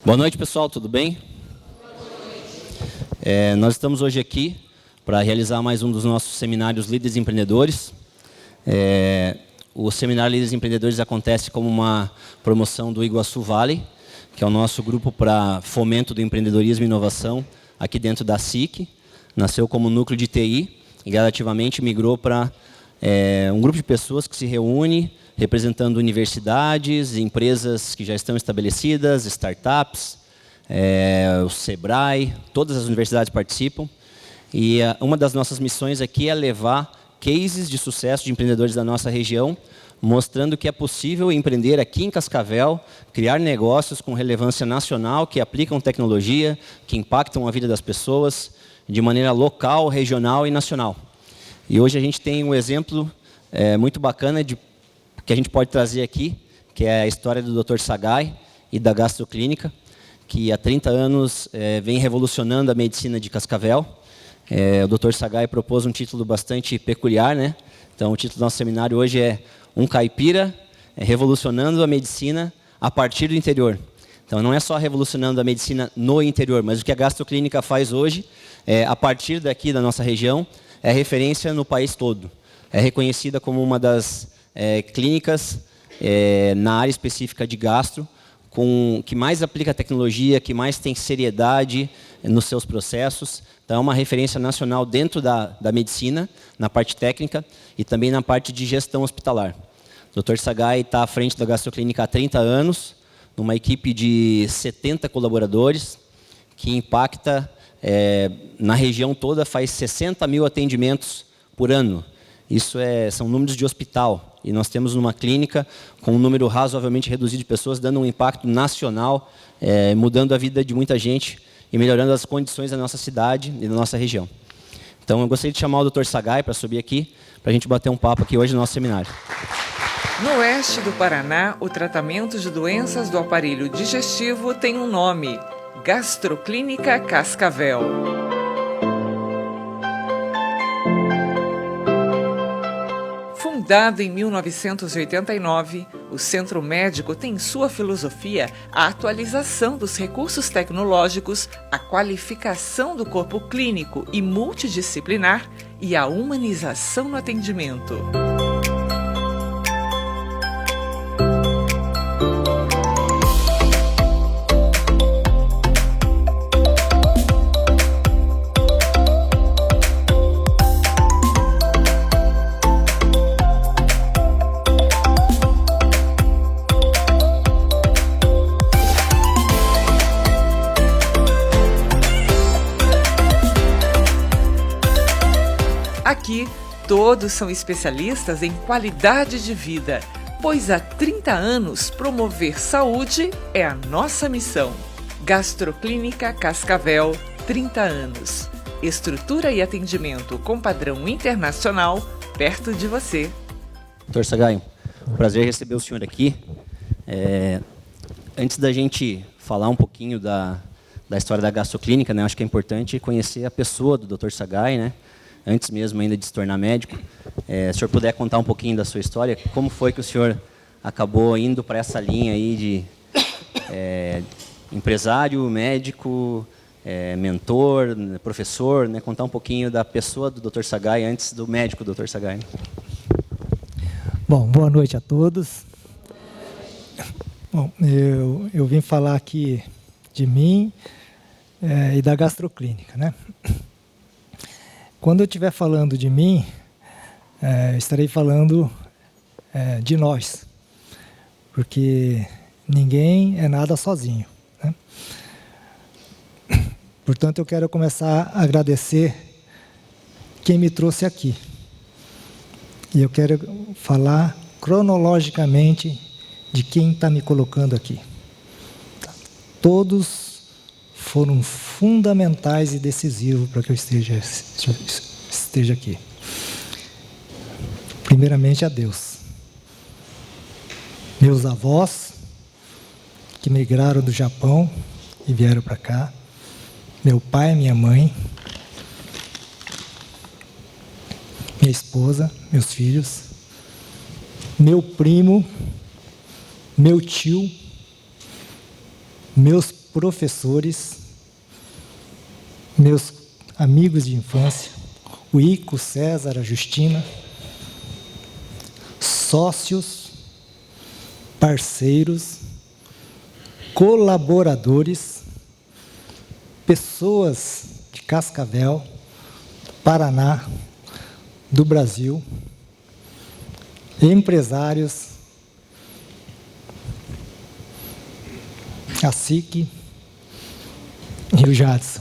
Boa noite, pessoal, tudo bem? Nós estamos hoje aqui para realizar mais um dos nossos seminários Líderes Empreendedores. O seminário Líderes Empreendedores acontece como uma promoção do Iguaçu Valley, que é o nosso grupo para fomento do empreendedorismo e inovação aqui dentro da SIC. Nasceu como núcleo de TI e gradativamente migrou para um grupo de pessoas que se reúne representando universidades, empresas que já estão estabelecidas, startups, o Sebrae, todas as universidades participam. E uma das nossas missões aqui é levar cases de sucesso de empreendedores da nossa região, mostrando que é possível empreender aqui em Cascavel, criar negócios com relevância nacional, que aplicam tecnologia, que impactam a vida das pessoas de maneira local, regional e nacional. E hoje a gente tem um exemplo muito bacana que a gente pode trazer aqui, que é a história do Dr. Sagai e da Gastroclínica, que há 30 anos vem revolucionando a medicina de Cascavel. O Dr. Sagai propôs um título bastante peculiar, né? Então, o título do nosso seminário hoje é Um Caipira revolucionando a medicina a partir do interior. Então, não é só revolucionando a medicina no interior, mas o que a Gastroclínica faz hoje, a partir daqui da nossa região, é referência no país todo. É reconhecida como uma das clínicas na área específica de gastro, que mais aplica tecnologia, que mais tem seriedade nos seus processos. Então, é uma referência nacional dentro da medicina, na parte técnica e também na parte de gestão hospitalar. O Dr. Sagai está à frente da Gastroclínica há 30 anos, numa equipe de 70 colaboradores, que impacta na região toda, faz 60 mil atendimentos por ano. Isso são números de hospital. E nós temos uma clínica com um número razoavelmente reduzido de pessoas, dando um impacto nacional, mudando a vida de muita gente e melhorando as condições da nossa cidade e da nossa região. Então, eu gostaria de chamar o Dr. Sagai para subir aqui, para a gente bater um papo aqui hoje no nosso seminário. No oeste do Paraná, o tratamento de doenças do aparelho digestivo tem um nome: Gastroclínica Cascavel. Fundado em 1989, o Centro Médico tem em sua filosofia a atualização dos recursos tecnológicos, a qualificação do corpo clínico e multidisciplinar e a humanização no atendimento. Aqui, todos são especialistas em qualidade de vida, pois há 30 anos promover saúde é a nossa missão. Gastroclínica Cascavel, 30 anos. Estrutura e atendimento com padrão internacional, perto de você. Dr. Sagai, um prazer receber o senhor aqui. Antes da gente falar um pouquinho da história da Gastroclínica, né, acho que é importante conhecer a pessoa do Dr. Sagai, né? Antes mesmo ainda de se tornar médico. Se o senhor puder contar um pouquinho da sua história, como foi que o senhor acabou indo para essa linha aí de empresário, médico, mentor, professor, né? Contar um pouquinho da pessoa do Dr. Sagai antes do médico Dr. Sagai. Né? Bom, boa noite a todos. Bom, eu vim falar aqui de mim e da Gastroclínica, né? Quando eu estiver falando de mim, estarei falando de nós, porque ninguém é nada sozinho, né? Portanto, eu quero começar a agradecer quem me trouxe aqui. E eu quero falar cronologicamente de quem está me colocando aqui. Todos foram fundamentais e decisivos para que eu esteja aqui. Primeiramente a Deus. Meus avós, que migraram do Japão e vieram para cá. Meu pai, minha mãe. Minha esposa, meus filhos. Meu primo, meu tio, meus professores, meus amigos de infância, o Ico, o César, a Justina, sócios, parceiros, colaboradores, pessoas de Cascavel, Paraná, do Brasil, empresários, a SIC e o Jadson.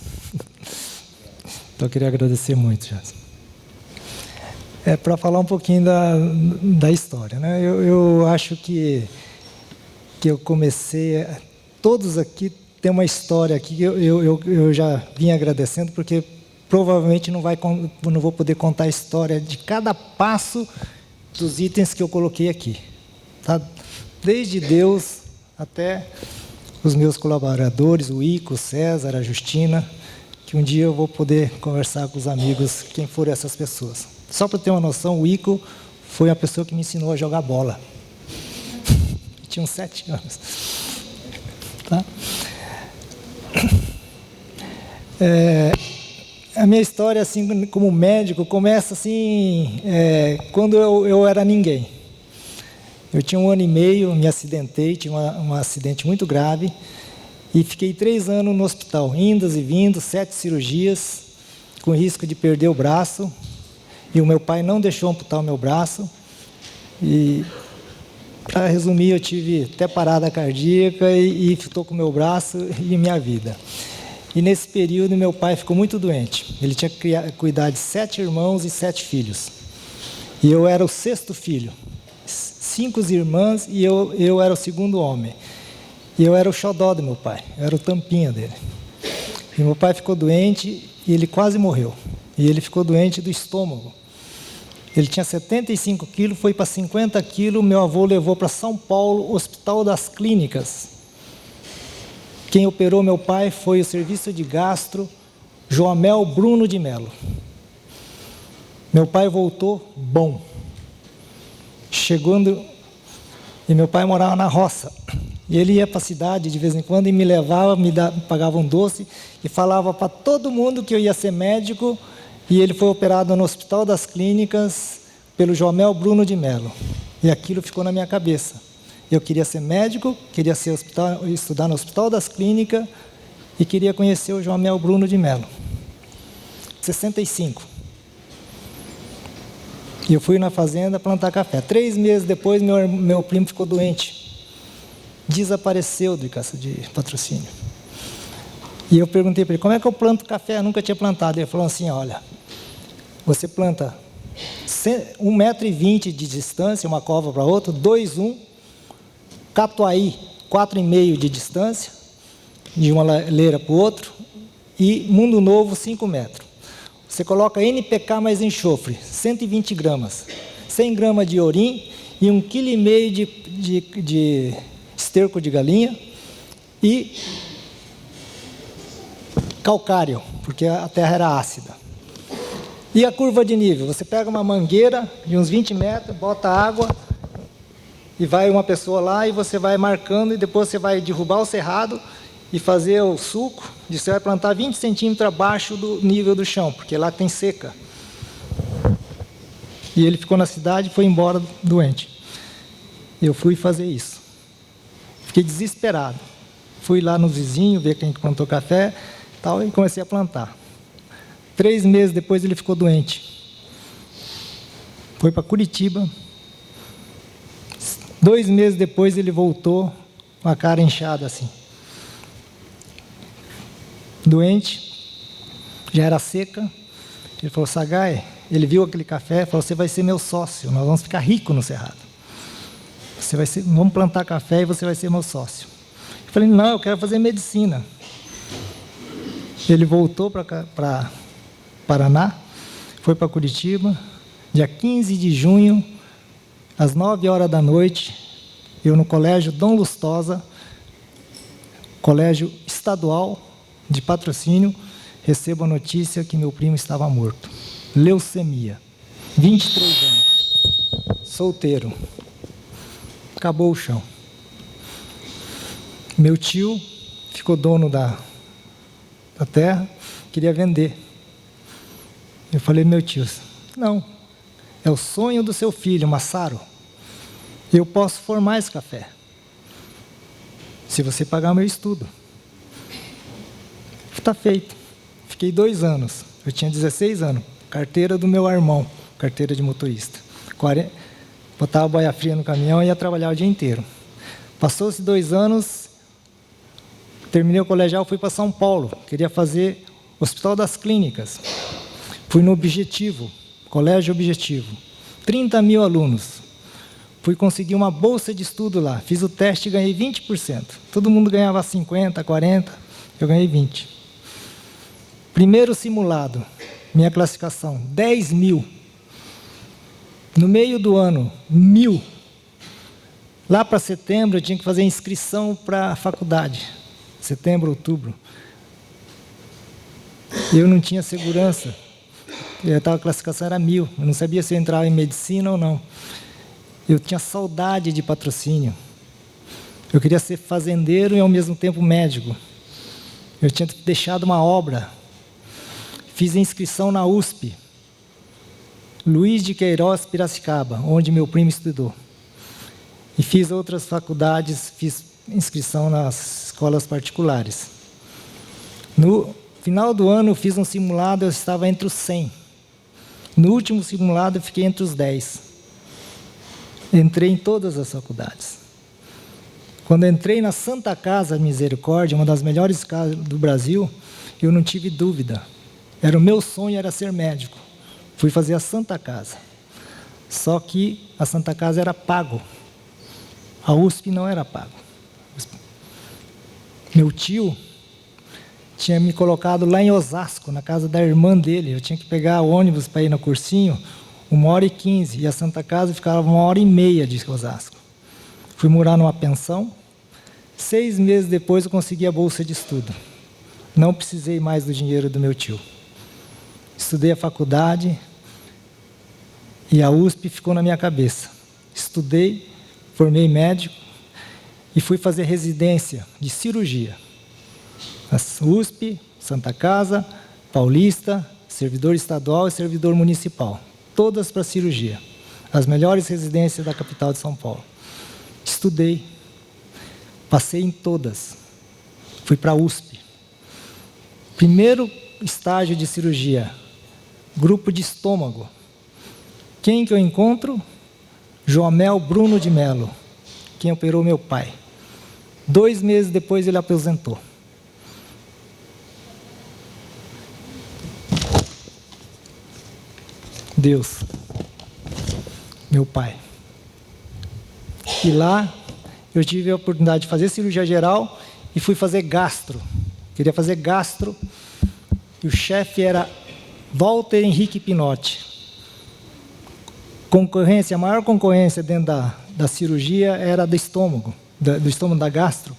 Então, eu queria agradecer muito, Jadson. Para falar um pouquinho da história, né? Eu acho que eu comecei... Todos aqui têm uma história aqui que eu já vim agradecendo, porque provavelmente não vou poder contar a história de cada passo dos itens que eu coloquei aqui. Tá? Desde Deus até os meus colaboradores, o Ico, o César, a Justina, que um dia eu vou poder conversar com os amigos, quem foram essas pessoas. Só para ter uma noção, o Ico foi a pessoa que me ensinou a jogar bola. Tinha uns 7 anos. Tá? A minha história, assim, como médico, começa assim, quando eu era ninguém. Eu tinha 1 ano e meio, me acidentei, tive um acidente muito grave, e fiquei 3 anos no hospital, indas e vindas, 7 cirurgias, com risco de perder o braço, e o meu pai não deixou amputar o meu braço, e, para resumir, eu tive até parada cardíaca e estou com o meu braço e minha vida. E nesse período, meu pai ficou muito doente. Ele tinha que cuidar de 7 irmãos e 7 filhos. E eu era o 6º filho. 5 irmãs e eu era o 2º homem. E eu era o xodó do meu pai, eu era o tampinha dele. E meu pai ficou doente e ele quase morreu. E ele ficou doente do estômago. Ele tinha 75 quilos, foi para 50 quilos, meu avô levou para São Paulo, Hospital das Clínicas. Quem operou meu pai foi o serviço de gastro, Joamel Bruno de Melo. Meu pai voltou bom. Chegando, e meu pai morava na roça. E ele ia para a cidade de vez em quando e me levava, pagava um doce e falava para todo mundo que eu ia ser médico. E ele foi operado no Hospital das Clínicas pelo Joamel Bruno de Melo. E aquilo ficou na minha cabeça. Eu queria ser médico, queria estudar no Hospital das Clínicas e queria conhecer o Joamel Bruno de Melo. 65. E eu fui na fazenda plantar café. 3 meses depois, meu primo ficou doente. Desapareceu de patrocínio. E eu perguntei para ele, como é que eu planto café? Eu nunca tinha plantado. Ele falou assim, olha, você planta 1,20 m de distância, uma cova para outra, 2,1, Catuaí, 4,5 de distância, de uma leira para o outro, e Mundo Novo, 5 metros. Você coloca NPK mais enxofre, 120 gramas, 100 gramas de orim e 1,5 kg de esterco de galinha e calcário, porque a terra era ácida. E a curva de nível? Você pega uma mangueira de uns 20 metros, bota água e vai uma pessoa lá e você vai marcando e depois você vai derrubar o cerrado e fazer o sulco, e você vai plantar 20 centímetros abaixo do nível do chão, porque lá tem seca. E ele ficou na cidade e foi embora doente. Eu fui fazer isso. Fiquei desesperado. Fui lá no vizinho, ver quem plantou café, tal, e comecei a plantar. 3 meses depois ele ficou doente. Foi para Curitiba. 2 meses depois ele voltou com a cara inchada assim. Doente, já era seca. Ele falou, Sagai, ele viu aquele café e falou, você vai ser meu sócio, nós vamos ficar ricos no cerrado. Vamos plantar café e você vai ser meu sócio. Eu falei, não, eu quero fazer medicina. Ele voltou para Paraná, foi para Curitiba, dia 15 de junho, às 9 horas da noite, eu no colégio Dom Lustosa, colégio estadual de patrocínio, recebo a notícia que meu primo estava morto. Leucemia, 23 anos, solteiro. Acabou o chão. Meu tio ficou dono da terra, queria vender. Eu falei, meu tio, não, é o sonho do seu filho, Massaro. Eu posso formar esse café, se você pagar meu estudo. Está feito. Fiquei 2 anos, eu tinha 16 anos, carteira do meu irmão, carteira de motorista. Botava boia fria no caminhão e ia trabalhar o dia inteiro. Passou-se 2 anos, terminei o colegial, fui para São Paulo, queria fazer Hospital das Clínicas. Fui no Objetivo, Colégio Objetivo, 30 mil alunos. Fui conseguir uma bolsa de estudo lá, fiz o teste e ganhei 20%. Todo mundo ganhava 50, 40, eu ganhei 20. Primeiro simulado, minha classificação, 10 mil. No meio do ano, 1000. Lá para setembro, eu tinha que fazer inscrição para a faculdade. Setembro, outubro. Eu não tinha segurança. A classificação era 1000. Eu não sabia se eu entrava em medicina ou não. Eu tinha saudade de patrocínio. Eu queria ser fazendeiro e, ao mesmo tempo, médico. Eu tinha deixado uma obra. Fiz a inscrição na USP. Luiz de Queiroz, Piracicaba, onde meu primo estudou. E fiz outras faculdades, fiz inscrição nas escolas particulares. No final do ano, eu fiz um simulado, eu estava entre os 100. No último simulado, eu fiquei entre os 10. Entrei em todas as faculdades. Quando entrei na Santa Casa Misericórdia, uma das melhores casas do Brasil, eu não tive dúvida. O meu sonho era ser médico. Fui fazer a Santa Casa. Só que a Santa Casa era pago. A USP não era pago. Meu tio tinha me colocado lá em Osasco, na casa da irmã dele. Eu tinha que pegar ônibus para ir no cursinho, 1h15, e a Santa Casa ficava 1h30 de Osasco. Fui morar numa pensão. 6 meses depois eu consegui a bolsa de estudo. Não precisei mais do dinheiro do meu tio. Estudei a faculdade e a USP ficou na minha cabeça. Estudei, formei médico e fui fazer residência de cirurgia. A USP, Santa Casa, Paulista, servidor estadual e servidor municipal. Todas para cirurgia. As melhores residências da capital de São Paulo. Estudei, passei em todas. Fui para a USP. Primeiro estágio de cirurgia, grupo de estômago. Quem que eu encontro? Joamel Bruno de Melo, quem operou meu pai. 2 meses depois ele aposentou. Deus, meu pai. E lá eu tive a oportunidade de fazer cirurgia geral e fui fazer gastro. Queria fazer gastro e o chefe era Walter Henrique Pinotti. A maior concorrência dentro da cirurgia era do estômago da gastro.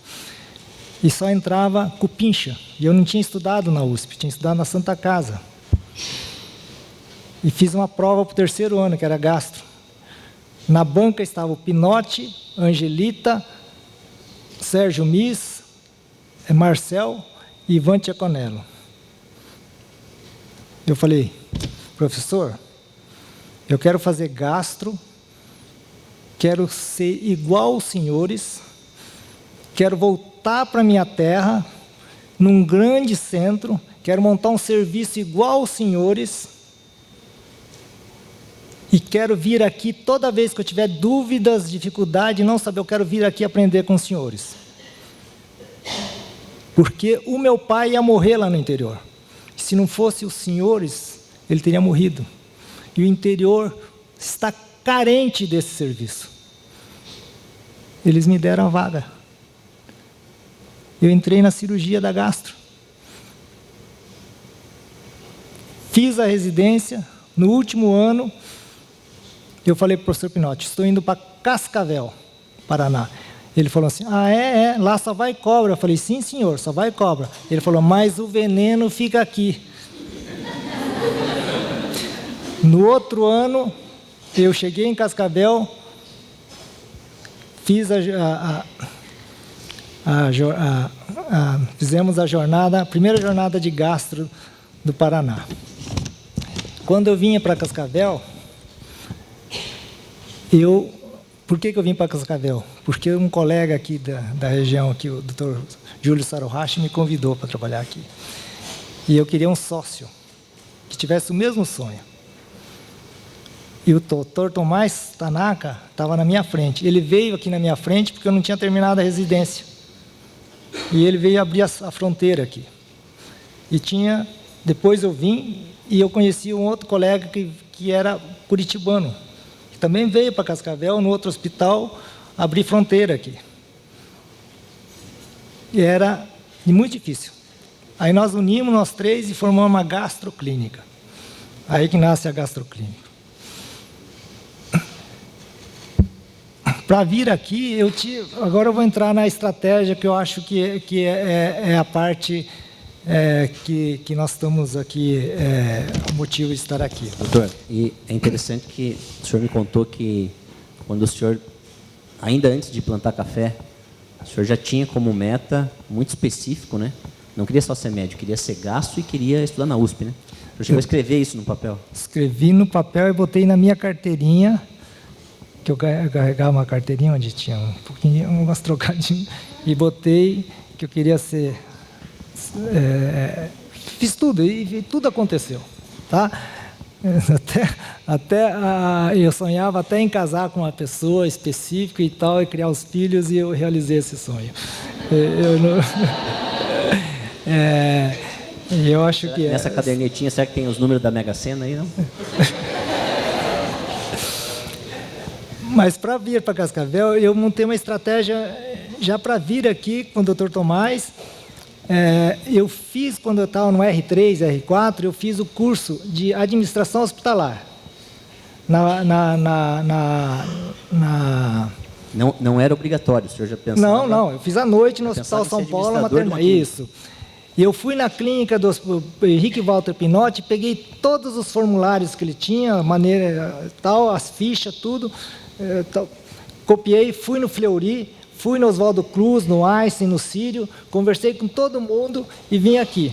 E só entrava cupincha. E eu não tinha estudado na USP, tinha estudado na Santa Casa. E fiz uma prova para o 3º ano, que era gastro. Na banca estava o Pinotti, Angelita, Sérgio Miss, Marcel e Ivan Tcheconello. Eu falei, professor, eu quero fazer gastro, quero ser igual aos senhores, quero voltar para a minha terra, num grande centro, quero montar um serviço igual aos senhores, e quero vir aqui toda vez que eu tiver dúvidas, dificuldade, não saber, eu quero vir aqui aprender com os senhores. Porque o meu pai ia morrer lá no interior. Se não fosse os senhores, ele teria morrido. E o interior está carente desse serviço. Eles me deram a vaga. Eu entrei na cirurgia da gastro. Fiz a residência. No último ano, eu falei para o professor Pinotti, estou indo para Cascavel, Paraná. Ele falou assim, lá só vai cobra. Eu falei, sim senhor, só vai cobra. Ele falou, mas o veneno fica aqui. No outro ano, eu cheguei em Cascavel, fiz a fizemos a primeira jornada de gastro do Paraná. Quando eu vinha para Cascavel, por que eu vim para Cascavel? Porque um colega aqui da região, aqui, o Dr. Júlio Saruhashi, me convidou para trabalhar aqui. E eu queria um sócio que tivesse o mesmo sonho. E o Dr. Tomás Tanaka estava na minha frente. Ele veio aqui na minha frente porque eu não tinha terminado a residência. E ele veio abrir a fronteira aqui. Depois eu vim e eu conheci um outro colega que era curitibano, que também veio para Cascavel, no outro hospital, abrir fronteira aqui. E era muito difícil. Aí nós unimos, nós três, e formamos uma gastroclínica. Aí que nasce a gastroclínica. Para vir aqui, agora eu vou entrar na estratégia que eu acho que é a parte que nós estamos aqui, o motivo de estar aqui. Doutor, e é interessante que o senhor me contou que quando o senhor, ainda antes de plantar café, o senhor já tinha como meta muito específico, né? Não queria só ser médico, queria ser gastro e queria estudar na USP, né? O senhor chegou a escrever isso no papel? Escrevi no papel e botei na minha carteirinha, que eu carregava uma carteirinha onde tinha um pouquinho, umas trocadinhas, e botei que eu queria ser... fiz tudo, e tudo aconteceu, tá? Eu sonhava até em casar com uma pessoa específica e tal, e criar os filhos, e eu realizei esse sonho. Eu acho que... Nessa cadernetinha, será que tem os números da Mega Sena aí, não? Mas para vir para Cascavel, eu montei uma estratégia já para vir aqui com o Dr. Tomás. Eu fiz, quando eu estava no R3, R4, eu fiz o curso de administração hospitalar. Não era obrigatório, o senhor já pensava? Não, eu fiz à noite no Hospital São Paulo, isso. E eu fui na clínica do Henrique Walter Pinotti, peguei todos os formulários que ele tinha, tal, as fichas, tudo, copiei, fui no Fleury, fui no Oswaldo Cruz, no Einstein, no Sírio, conversei com todo mundo e vim aqui.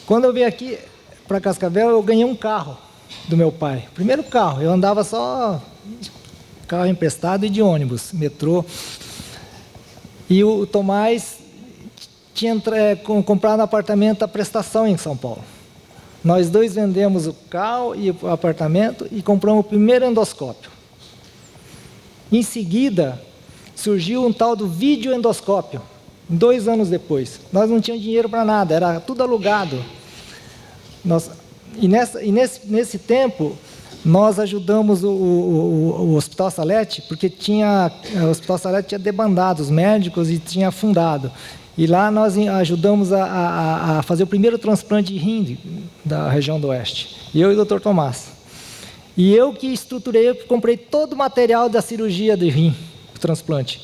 Quando eu vim aqui para Cascavel, eu ganhei um carro do meu pai. Primeiro carro, eu andava só carro emprestado e de ônibus, metrô. E o Tomás tinha comprado um apartamento à prestação em São Paulo. Nós dois vendemos o carro e o apartamento e compramos o primeiro endoscópio. Em seguida, surgiu um tal do videoendoscópio, 2 anos depois. Nós não tínhamos dinheiro para nada, era tudo alugado. Nesse tempo, nós ajudamos o Hospital Salete, porque o Hospital Salete tinha debandado os médicos e tinha fundado. E lá nós ajudamos a fazer o primeiro transplante de rim da região do Oeste. Eu e o Dr. Tomás. E eu que estruturei, eu que comprei todo o material da cirurgia de rim, o transplante.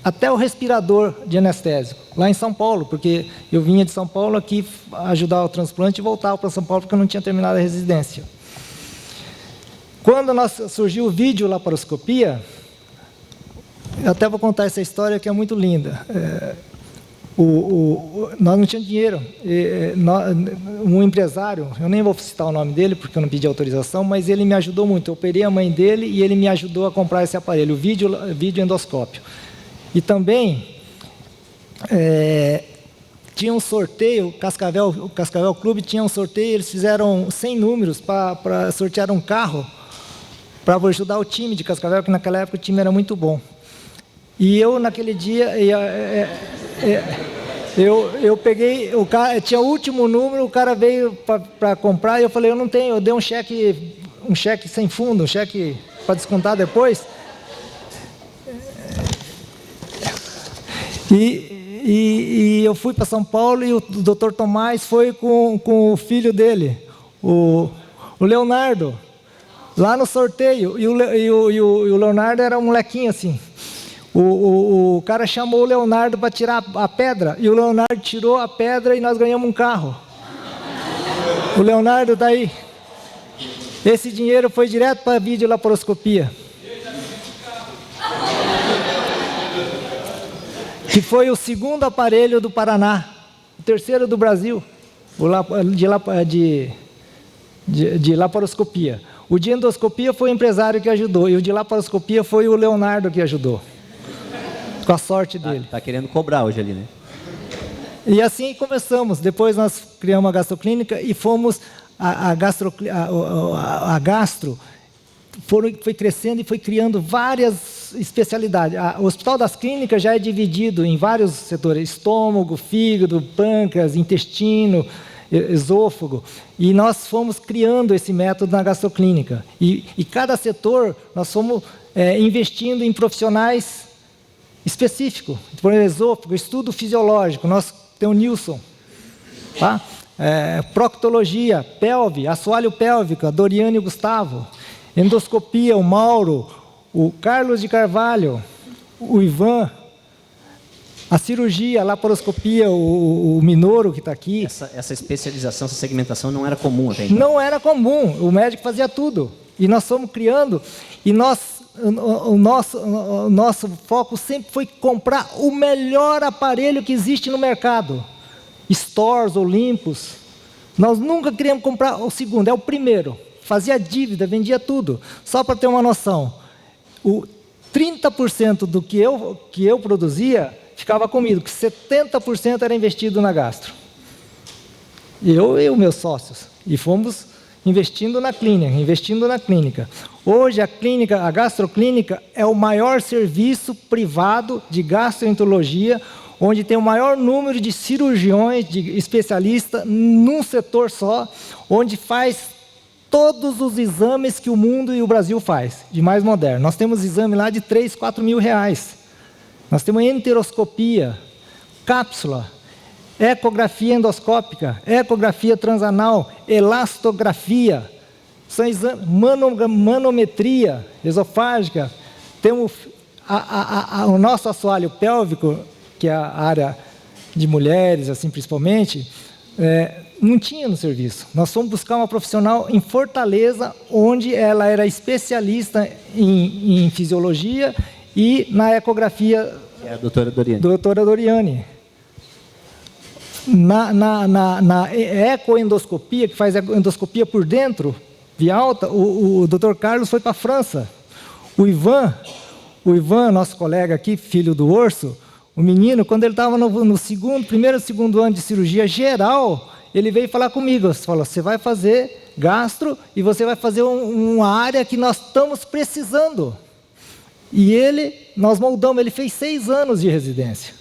Até o respirador de anestésico, lá em São Paulo, porque eu vinha de São Paulo aqui ajudar o transplante e voltava para São Paulo porque eu não tinha terminado a residência. Quando surgiu o vídeo laparoscopia, eu até vou contar essa história que é muito linda. Nós não tínhamos dinheiro. Um empresário, eu nem vou citar o nome dele porque eu não pedi autorização, mas ele me ajudou muito. Eu operei a mãe dele e ele me ajudou a comprar esse aparelho, o videoendoscópio. E também tinha um sorteio, o Cascavel Clube tinha um sorteio, eles fizeram 100 números para sortear um carro para ajudar o time de Cascavel, que naquela época o time era muito bom. E eu, naquele dia, eu peguei, tinha o último número, o cara veio para comprar, e eu falei, eu não tenho, eu dei um cheque sem fundo, um cheque para descontar depois. E eu fui para São Paulo e o Dr. Tomás foi com o filho dele, o Leonardo, lá no sorteio. E o Leonardo era um molequinho assim. O cara chamou o Leonardo para tirar a pedra, e o Leonardo tirou a pedra e nós ganhamos um carro. O Leonardo está aí. Esse dinheiro foi direto para a videolaparoscopia. que foi o segundo aparelho do Paraná, o terceiro do Brasil, de laparoscopia. O de endoscopia foi o empresário que ajudou, e o de laparoscopia foi o Leonardo que ajudou, com a sorte dele. Tá querendo cobrar hoje ali, né? E assim começamos. Depois nós criamos a gastroclínica e fomos a gastro foi crescendo e foi criando várias especialidades. O Hospital das Clínicas já é dividido em vários setores: estômago, fígado, pâncreas, intestino, esôfago. E nós fomos criando esse método na gastroclínica. E cada setor nós fomos investindo em profissionais específicos. Por exemplo, esôfago, estudo fisiológico, nós temos o Nilson, tá? Proctologia, pelve, assoalho pélvico, a Doriane e o Gustavo. Endoscopia, o Mauro, o Carlos de Carvalho, o Ivan. A cirurgia, a laparoscopia, o Minoro que está aqui. Essa especialização, essa segmentação não era comum até então? Não era comum, o médico fazia tudo. E nós fomos criando, e o nosso foco sempre foi comprar o melhor aparelho que existe no mercado. Stores, Olympus. Nós nunca queríamos comprar o segundo, é o primeiro. Fazia dívida, vendia tudo. Só para ter uma noção, o 30% do que eu produzia ficava comigo, que 70% era investido na gastro. Eu e os meus sócios. E fomos investindo na clínica. Hoje a gastroclínica é o maior serviço privado de gastroenterologia, onde tem o maior número de cirurgiões, de especialistas, num setor só, onde faz todos os exames que o mundo e o Brasil faz, de mais moderno. Nós temos exame lá de 3, 4 mil reais. Nós temos enteroscopia, cápsula, ecografia endoscópica, ecografia transanal, elastografia, são exames, manometria esofágica. Temos o nosso assoalho pélvico, que é a área de mulheres, assim principalmente, não tinha no serviço. Nós fomos buscar uma profissional em Fortaleza, onde ela era especialista em fisiologia e na ecografia. É a doutora Doriane. Doutora Doriane. Na ecoendoscopia, que faz endoscopia por dentro, via alta, o doutor Carlos foi para a França. O Ivan, nosso colega aqui, filho do Urso, o menino, quando ele estava no primeiro, segundo ano de cirurgia geral, ele veio falar comigo. Ele falou: você vai fazer gastro e você vai fazer uma área que nós estamos precisando. E nós moldamos, ele fez 6 anos de residência.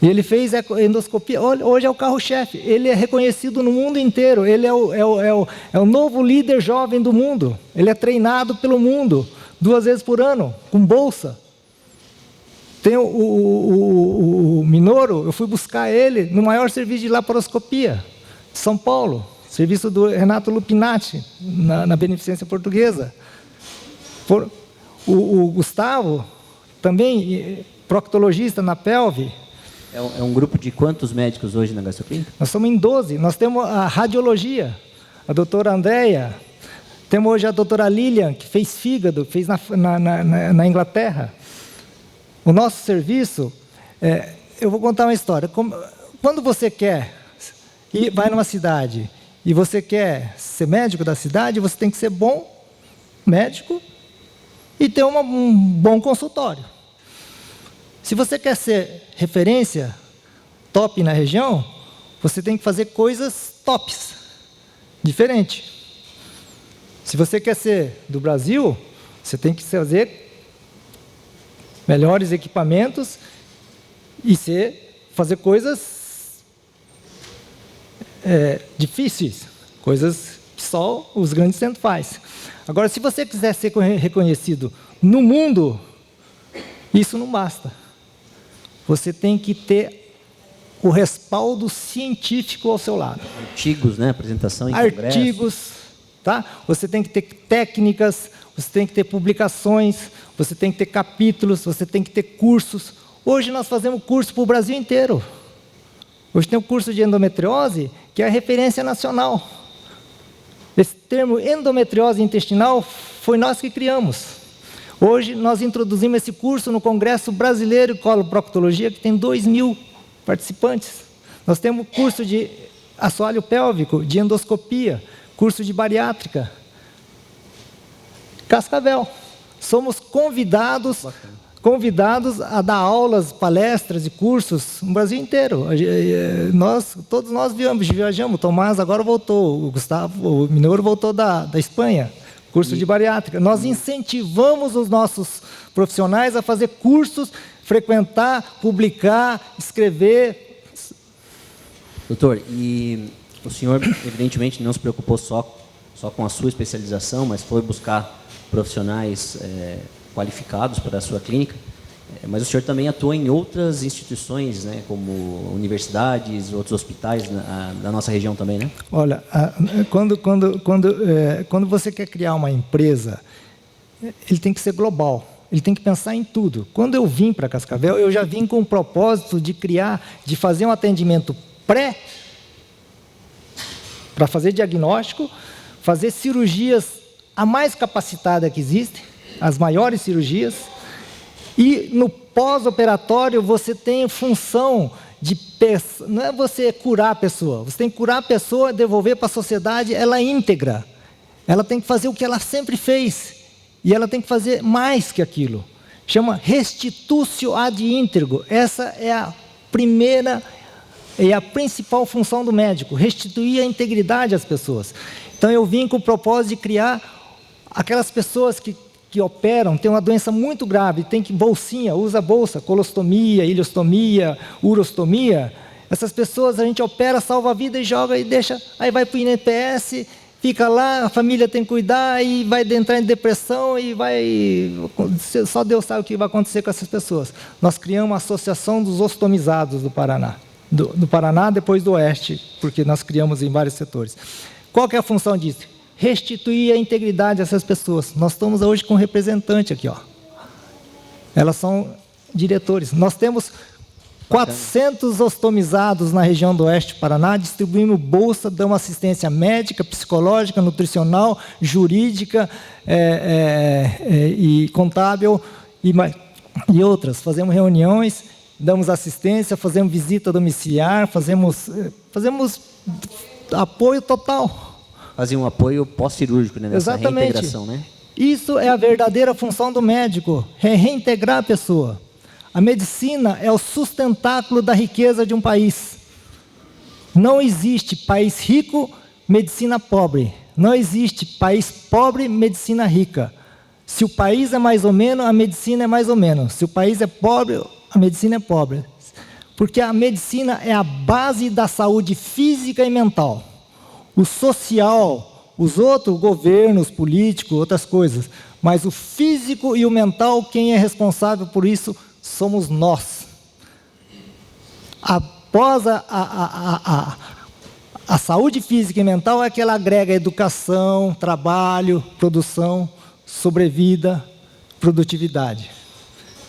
E ele fez endoscopia, hoje é o carro-chefe. Ele é reconhecido no mundo inteiro, ele é o novo líder jovem do mundo. Ele é treinado pelo mundo, 2 vezes por ano, com bolsa. Tem o Minoro, eu fui buscar ele no maior serviço de laparoscopia de São Paulo, serviço do Renato Lupinati, na Beneficência Portuguesa. O Gustavo, também proctologista na pelve. É um grupo de quantos médicos hoje na gastroclínica? Nós somos em 12. Nós temos a radiologia, a doutora Andréia. Temos hoje a doutora Lilian, que fez fígado, fez na Inglaterra. O nosso serviço, eu vou contar uma história. Quando você vai numa cidade e você quer ser médico da cidade, você tem que ser bom médico e ter um bom consultório. Se você quer ser referência top na região, você tem que fazer coisas tops, diferente. Se você quer ser do Brasil, você tem que fazer melhores equipamentos e fazer coisas difíceis, coisas que só os grandes centros fazem. Agora, se você quiser ser reconhecido no mundo, isso não basta. Você tem que ter o respaldo científico ao seu lado. Artigos, né? Apresentação em congressos. Artigos, tá? Você tem que ter técnicas, você tem que ter publicações, você tem que ter capítulos, você tem que ter cursos. Hoje nós fazemos curso para o Brasil inteiro. Hoje tem o curso de endometriose, que é a referência nacional. Esse termo endometriose intestinal foi nós que criamos. Hoje, nós introduzimos esse curso no Congresso Brasileiro de Coloproctologia, que tem 2.000 participantes. Nós temos curso de assoalho pélvico, de endoscopia, curso de bariátrica. Cascavel. Somos convidados a dar aulas, palestras e cursos no Brasil inteiro. Todos nós viajamos. O Tomás agora voltou, o Gustavo, o Minoro voltou da Espanha, curso de bariátrica. Nós incentivamos os nossos profissionais a fazer cursos, frequentar, publicar, escrever. Doutor, e o senhor, evidentemente, não se preocupou só com a sua especialização, mas foi buscar profissionais qualificados para a sua clínica, mas o senhor também atua em outras instituições, né, como universidades, outros hospitais da nossa região também, né? Olha, quando você quer criar uma empresa, ele tem que ser global, ele tem que pensar em tudo. Quando eu vim para Cascavel, eu já vim com o propósito de fazer um atendimento para fazer diagnóstico, fazer cirurgias a mais capacitada que existe, as maiores cirurgias, e no pós-operatório você tem função não é você curar a pessoa, você tem que curar a pessoa, devolver para a sociedade ela íntegra. Ela tem que fazer o que ela sempre fez, e ela tem que fazer mais que aquilo. Chama restitutio ad íntegro. Essa é a primeira e a principal função do médico, restituir a integridade às pessoas. Então eu vim com o propósito de criar aquelas pessoas que operam, tem uma doença muito grave, tem que bolsinha, usa bolsa, colostomia, ileostomia, urostomia. Essas pessoas a gente opera, salva a vida e joga e deixa, aí vai para o INPS, fica lá, a família tem que cuidar e vai entrar em depressão e só Deus sabe o que vai acontecer com essas pessoas. Nós criamos a Associação dos Ostomizados do Paraná. Do Paraná, depois do Oeste, porque nós criamos em vários setores. Qual que é a função disso? Restituir a integridade dessas pessoas. Nós estamos hoje com um representante aqui, ó. Elas são diretores. Nós temos 400 ostomizados na região do Oeste do Paraná, distribuímos bolsa, damos assistência médica, psicológica, nutricional, jurídica e contábil e outras. Fazemos reuniões, damos assistência, fazemos visita domiciliar, fazemos apoio total. Fazer um apoio pós-cirúrgico, né, nessa reintegração, né? Isso é a verdadeira função do médico, reintegrar a pessoa. A medicina é o sustentáculo da riqueza de um país. Não existe país rico, medicina pobre. Não existe país pobre, medicina rica. Se o país é mais ou menos, a medicina é mais ou menos. Se o país é pobre, a medicina é pobre. Porque a medicina é a base da saúde física e mental. O social, os outros, governos, políticos, outras coisas. Mas o físico e o mental, quem é responsável por isso, somos nós. Após a saúde física e mental é que ela agrega educação, trabalho, produção, sobrevida, produtividade.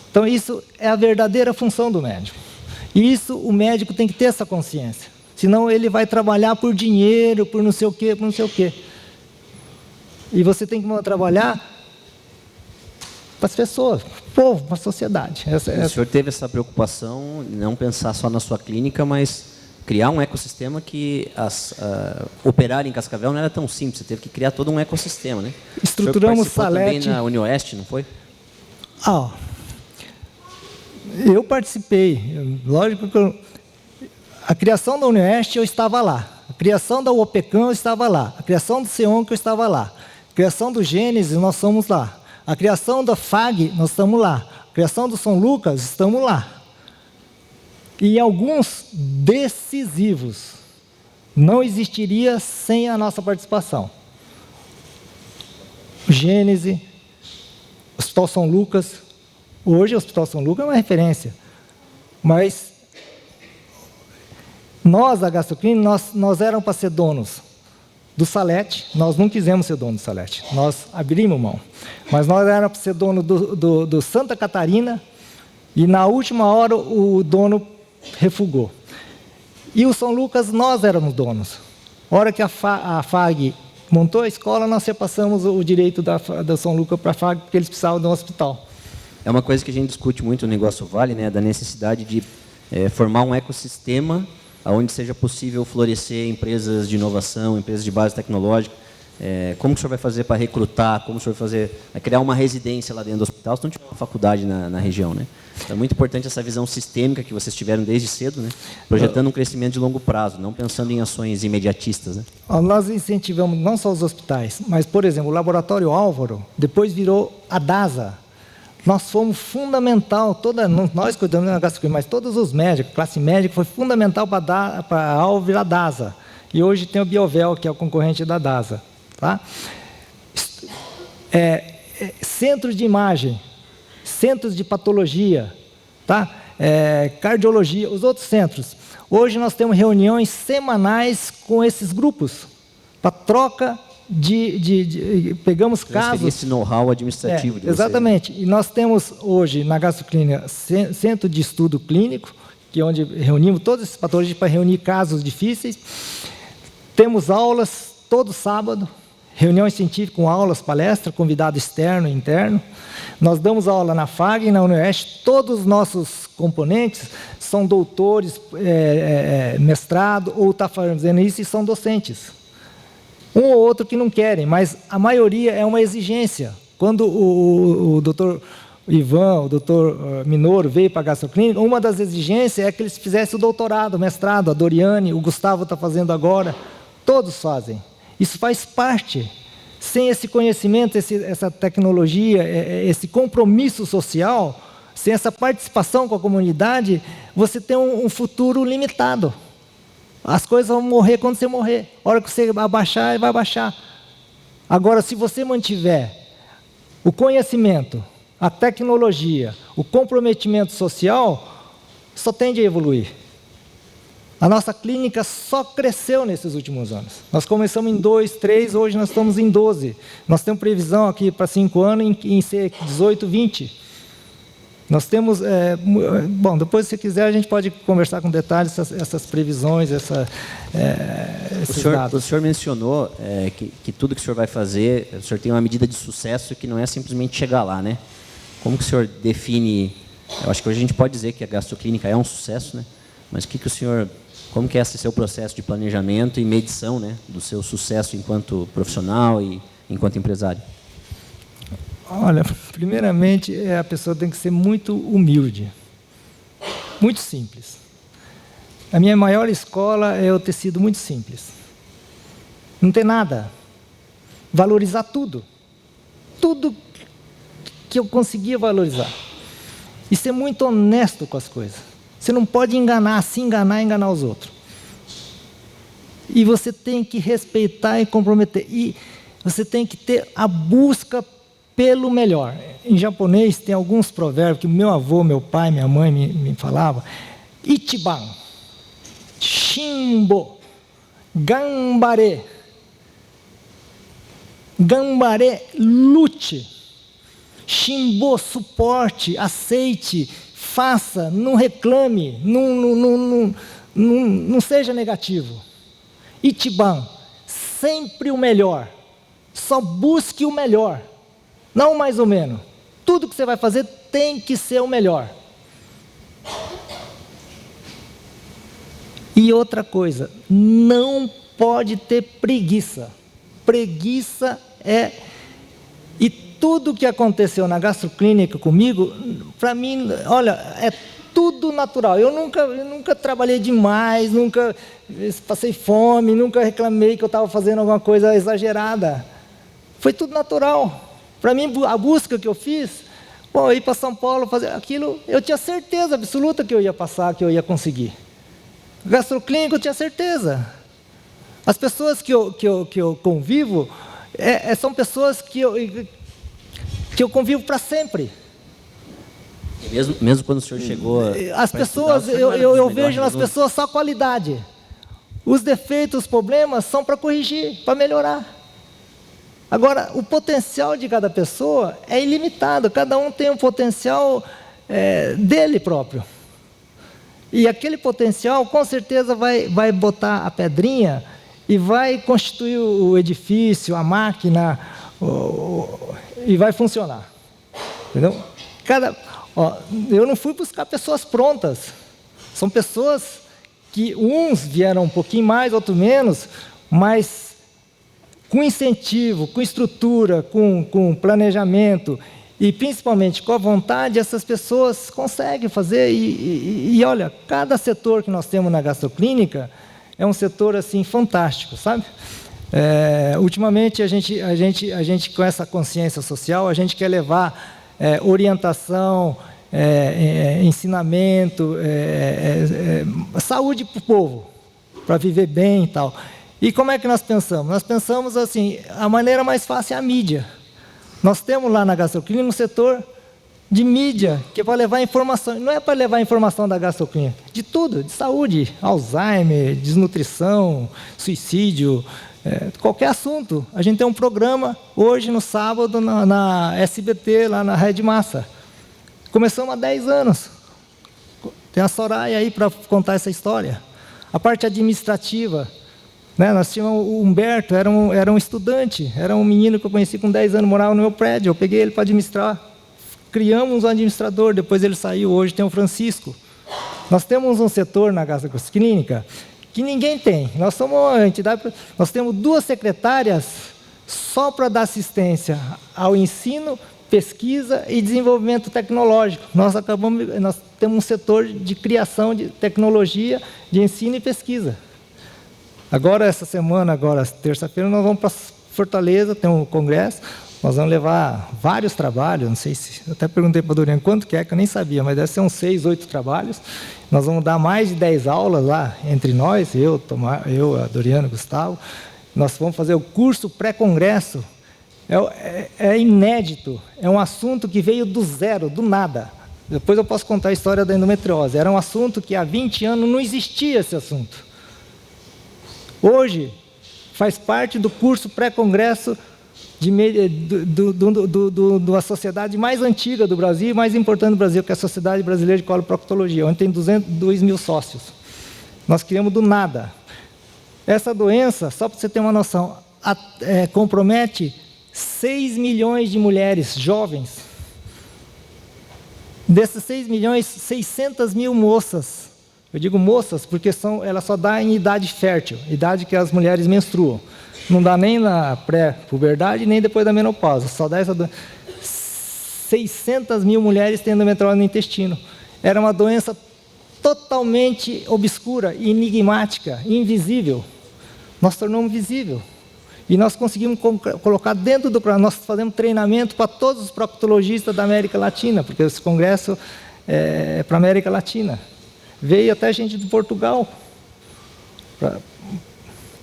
Então isso é a verdadeira função do médico. E isso o médico tem que ter essa consciência. Senão ele vai trabalhar por dinheiro, por não sei o quê, por não sei o quê. E você tem que trabalhar para as pessoas, para o povo, para a sociedade. O senhor teve essa preocupação, não pensar só na sua clínica, mas criar um ecossistema que operar em Cascavel não era tão simples, você teve que criar todo um ecossistema, né? Estruturamos o senhor Salete. Também na Unioeste, não foi? Eu participei, lógico que a criação da Unioeste eu estava lá, a criação da UOPECAM eu estava lá, a criação do CEONC eu estava lá, a criação do Gênesis nós estamos lá, a criação da FAG nós estamos lá, a criação do São Lucas estamos lá. E alguns decisivos não existiria sem a nossa participação. O Gênesis, o Hospital São Lucas, hoje o Hospital São Lucas é uma referência, mas nós, da Gastroclínica, nós éramos para ser donos do Salete, nós não quisemos ser dono do Salete, nós abrimos mão. Mas nós éramos para ser dono do Santa Catarina, e na última hora o dono refugou. E o São Lucas, nós éramos donos. A hora que a FAG montou a escola, nós repassamos o direito da São Lucas para a FAG, porque eles precisavam de um hospital. É uma coisa que a gente discute muito no negócio Vale, né, da necessidade de formar um ecossistema onde seja possível florescer empresas de inovação, empresas de base tecnológica. Como que o senhor vai fazer para recrutar? Como o senhor vai criar uma residência lá dentro do hospital, se não tiver uma faculdade na região, né? Então, é muito importante essa visão sistêmica que vocês tiveram desde cedo, né? Projetando um crescimento de longo prazo, não pensando em ações imediatistas, né? Nós incentivamos não só os hospitais, mas, por exemplo, o Laboratório Álvaro, depois virou a DASA. Nós fomos fundamental, nós cuidamos da gastronomia, mas todos os médicos, classe médica, foi fundamental para a Álvaro virar DASA. E hoje tem o Biovel, que é o concorrente da DASA. Tá? Centros de imagem, centros de patologia, tá? Cardiologia, os outros centros. Hoje nós temos reuniões semanais com esses grupos, para troca pegamos casos... esse know-how administrativo de vocês. Exatamente. E nós temos hoje na gastroclínica centro de estudo clínico, que é onde reunimos todas essas patologias para reunir casos difíceis. Temos aulas todo sábado, reuniões científicas com aulas, palestras, convidado externo e interno. Nós damos aula na FAG e na UniOeste. Todos os nossos componentes são doutores, mestrado, ou está fazendo isso e são docentes. Um ou outro que não querem, mas a maioria é uma exigência. Quando o doutor Ivan, o doutor Minoro veio para a gastroclínica, uma das exigências é que eles fizessem o doutorado, o mestrado, a Doriane, o Gustavo está fazendo agora, todos fazem. Isso faz parte. Sem esse conhecimento, essa tecnologia, esse compromisso social, sem essa participação com a comunidade, você tem um futuro limitado. As coisas vão morrer quando você morrer. A hora que você abaixar, vai abaixar. Agora, se você mantiver o conhecimento, a tecnologia, o comprometimento social, só tende a evoluir. A nossa clínica só cresceu nesses últimos anos. Nós começamos em 2, 3, hoje nós estamos em 12. Nós temos previsão aqui para 5 anos em ser 18, 20. Nós temos... bom, depois, se quiser, a gente pode conversar com detalhes essas previsões, esses dados. O senhor mencionou que tudo que o senhor vai fazer, o senhor tem uma medida de sucesso que não é simplesmente chegar lá, né? Como que o senhor define... Eu acho que hoje a gente pode dizer que a gastroclínica é um sucesso, né? Mas como que é esse seu processo de planejamento e medição, né, do seu sucesso enquanto profissional e enquanto empresário? Olha, primeiramente, a pessoa tem que ser muito humilde, muito simples. A minha maior escola é eu ter sido muito simples. Não ter nada. Valorizar tudo. Tudo que eu conseguia valorizar. E ser muito honesto com as coisas. Você não pode enganar, se enganar e enganar os outros. E você tem que respeitar e comprometer. E você tem que ter a busca pelo melhor. Em japonês tem alguns provérbios que meu avô, meu pai, minha mãe me falavam. Ichiban, Shimbo, Gambare. Gambare, lute. Shimbo, suporte, aceite, faça, não reclame, não seja negativo. Ichiban, sempre o melhor. Só busque o melhor. Não mais ou menos. Tudo que você vai fazer tem que ser o melhor. E outra coisa, não pode ter preguiça. Preguiça E tudo que aconteceu na gastroclínica comigo, para mim, olha, é tudo natural. Eu nunca trabalhei demais, nunca passei fome, nunca reclamei que eu estava fazendo alguma coisa exagerada. Foi tudo natural. Para mim, a busca que eu fiz, ir para São Paulo, fazer aquilo, eu tinha certeza absoluta que eu ia passar, que eu ia conseguir. Gastroclínica, eu tinha certeza. As pessoas que eu convivo, são pessoas que eu convivo para sempre. Mesmo quando o senhor chegou... As pessoas, eu vejo nas pessoas só qualidade. Os defeitos, os problemas são para corrigir, para melhorar. Agora, o potencial de cada pessoa é ilimitado. Cada um tem um potencial dele próprio. E aquele potencial, com certeza, vai botar a pedrinha e vai constituir o edifício, a máquina, e vai funcionar. Entendeu? Eu não fui buscar pessoas prontas. São pessoas que uns vieram um pouquinho mais, outros menos, mas com incentivo, com estrutura, com planejamento e principalmente com a vontade, essas pessoas conseguem fazer. E olha, cada setor que nós temos na gastroclínica é um setor assim fantástico, sabe? Ultimamente a gente com essa consciência social, a gente quer levar orientação, ensinamento, saúde para o povo, para viver bem e tal. E como é que nós pensamos? Nós pensamos assim, a maneira mais fácil é a mídia. Nós temos lá na gastroclínica um setor de mídia, que é para levar informação, não é para levar informação da gastroclínica, de tudo, de saúde, Alzheimer, desnutrição, suicídio, qualquer assunto. A gente tem um programa, hoje no sábado, na SBT, lá na Rede Massa. Começamos há 10 anos. Tem a Soraya aí para contar essa história. A parte administrativa, né? Nós tínhamos o Humberto, era um estudante, era um menino que eu conheci com 10 anos, morava no meu prédio, eu peguei ele para administrar. Criamos um administrador, depois ele saiu, hoje tem o Francisco. Nós temos um setor na gastroclínica que ninguém tem. Nós somos uma entidade, nós temos 2 secretárias só para dar assistência ao ensino, pesquisa e desenvolvimento tecnológico. Nós temos um setor de criação de tecnologia, de ensino e pesquisa. Agora, essa semana, terça-feira, nós vamos para Fortaleza, tem um congresso, nós vamos levar vários trabalhos, não sei se... Eu até perguntei para a Doriana quanto que eu nem sabia, mas deve ser uns 6, 8 trabalhos. Nós vamos dar mais de 10 aulas lá, entre nós, eu, a Doriana, o Gustavo. Nós vamos fazer o curso pré-congresso. É inédito, é um assunto que veio do zero, do nada. Depois eu posso contar a história da endometriose. Era um assunto que há 20 anos não existia esse assunto. Hoje, faz parte do curso pré-congresso da sociedade mais antiga do Brasil e mais importante do Brasil, que é a Sociedade Brasileira de Coloproctologia, onde tem 2 mil sócios. Nós criamos do nada. Essa doença, só para você ter uma noção, compromete 6 milhões de mulheres jovens. Desses 6 milhões, 600 mil moças. Eu digo moças porque ela só dá em idade fértil, idade que as mulheres menstruam. Não dá nem na pré-puberdade, nem depois da menopausa. Só dá essa doença. 600 mil mulheres têm endometriose no intestino. Era uma doença totalmente obscura, enigmática, invisível. Nós tornamos visível. E nós conseguimos colocar dentro do programa. Nós fazemos treinamento para todos os proctologistas da América Latina, porque esse congresso é para a América Latina. Veio até gente de Portugal.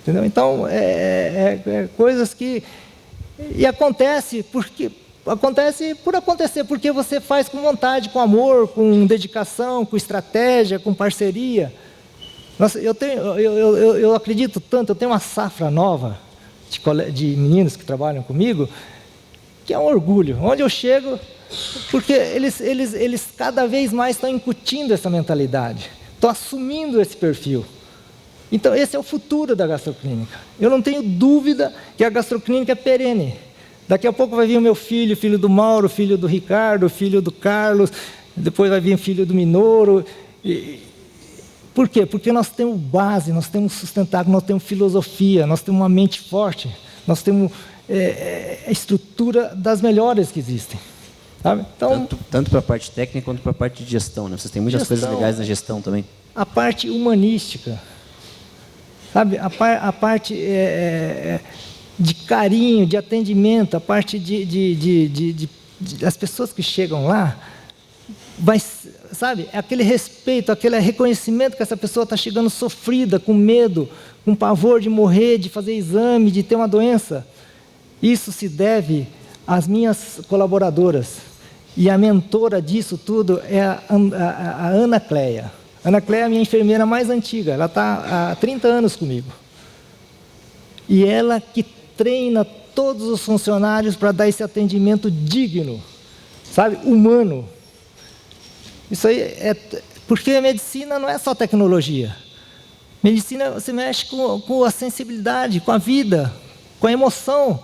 Entendeu? Então, coisas que... E acontece por acontecer, porque você faz com vontade, com amor, com dedicação, com estratégia, com parceria. Nossa, eu acredito tanto, eu tenho uma safra nova de meninos que trabalham comigo, que é um orgulho. Onde eu chego, porque eles cada vez mais estão incutindo essa mentalidade, estão assumindo esse perfil. Então, esse é o futuro da gastroclínica. Eu não tenho dúvida que a gastroclínica é perene. Daqui a pouco vai vir o meu filho, filho do Mauro, filho do Ricardo, filho do Carlos, depois vai vir o filho do Minoro. Por quê? Porque nós temos base, nós temos sustentáculo, nós temos filosofia, nós temos uma mente forte, nós temos a estrutura das melhores que existem. Sabe? Então, tanto para a parte técnica quanto para a parte de gestão, né? Vocês têm muitas coisas legais na gestão também. A parte humanística, sabe? A parte de carinho, de atendimento, a parte das pessoas que chegam lá, sabe? Aquele respeito, aquele reconhecimento que essa pessoa está chegando sofrida, com medo, com pavor de morrer, de fazer exame, de ter uma doença. Isso se deve às minhas colaboradoras. E a mentora disso tudo é a Ana Cleia. A Ana Cleia é a minha enfermeira mais antiga, ela está há 30 anos comigo. E ela que treina todos os funcionários para dar esse atendimento digno, sabe, humano. Isso aí porque a medicina não é só tecnologia. Medicina, você mexe com a sensibilidade, com a vida, com a emoção,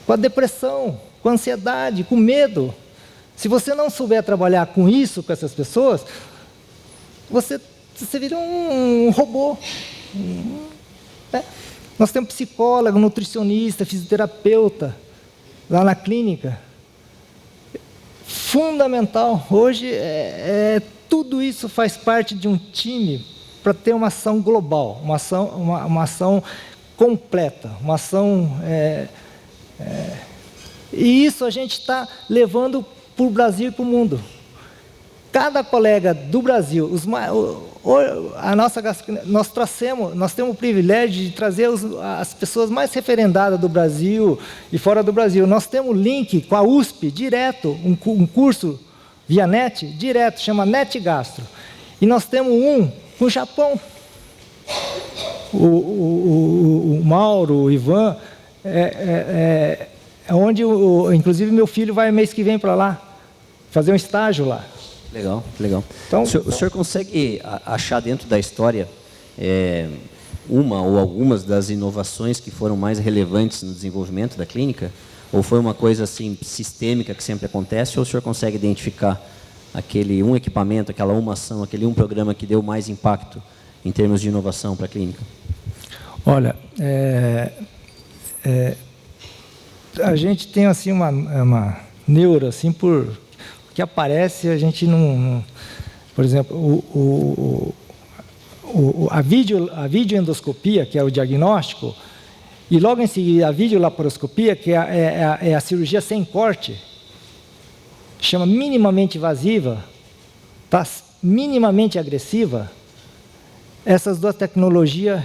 com a depressão, com a ansiedade, com o medo. Se você não souber trabalhar com isso, com essas pessoas, você vira um robô. Né? Nós temos psicólogo, nutricionista, fisioterapeuta, lá na clínica. Fundamental. Hoje, tudo isso faz parte de um time para ter uma ação global, uma ação completa, uma ação... E isso a gente está levando para o Brasil e para o mundo. Cada colega do Brasil, nós temos o privilégio de trazer as pessoas mais referendadas do Brasil e fora do Brasil. Nós temos link com a USP, direto, um curso via net, direto, chama Net Gastro. E nós temos um com o Japão. O Mauro, o Ivan, onde, inclusive, meu filho vai mês que vem para lá, fazer um estágio lá. Legal, legal. Então, o senhor consegue achar dentro da história uma ou algumas das inovações que foram mais relevantes no desenvolvimento da clínica? Ou foi uma coisa assim sistêmica que sempre acontece? Ou o senhor consegue identificar aquele um equipamento, aquela uma ação, aquele um programa que deu mais impacto em termos de inovação para a clínica? Olha, a gente tem assim uma neura assim por que aparece, a gente não por exemplo, a videoendoscopia, que é o diagnóstico, e logo em seguida a videolaparoscopia, que é a cirurgia sem corte, chama minimamente invasiva, tá? Minimamente agressiva. Essas duas tecnologias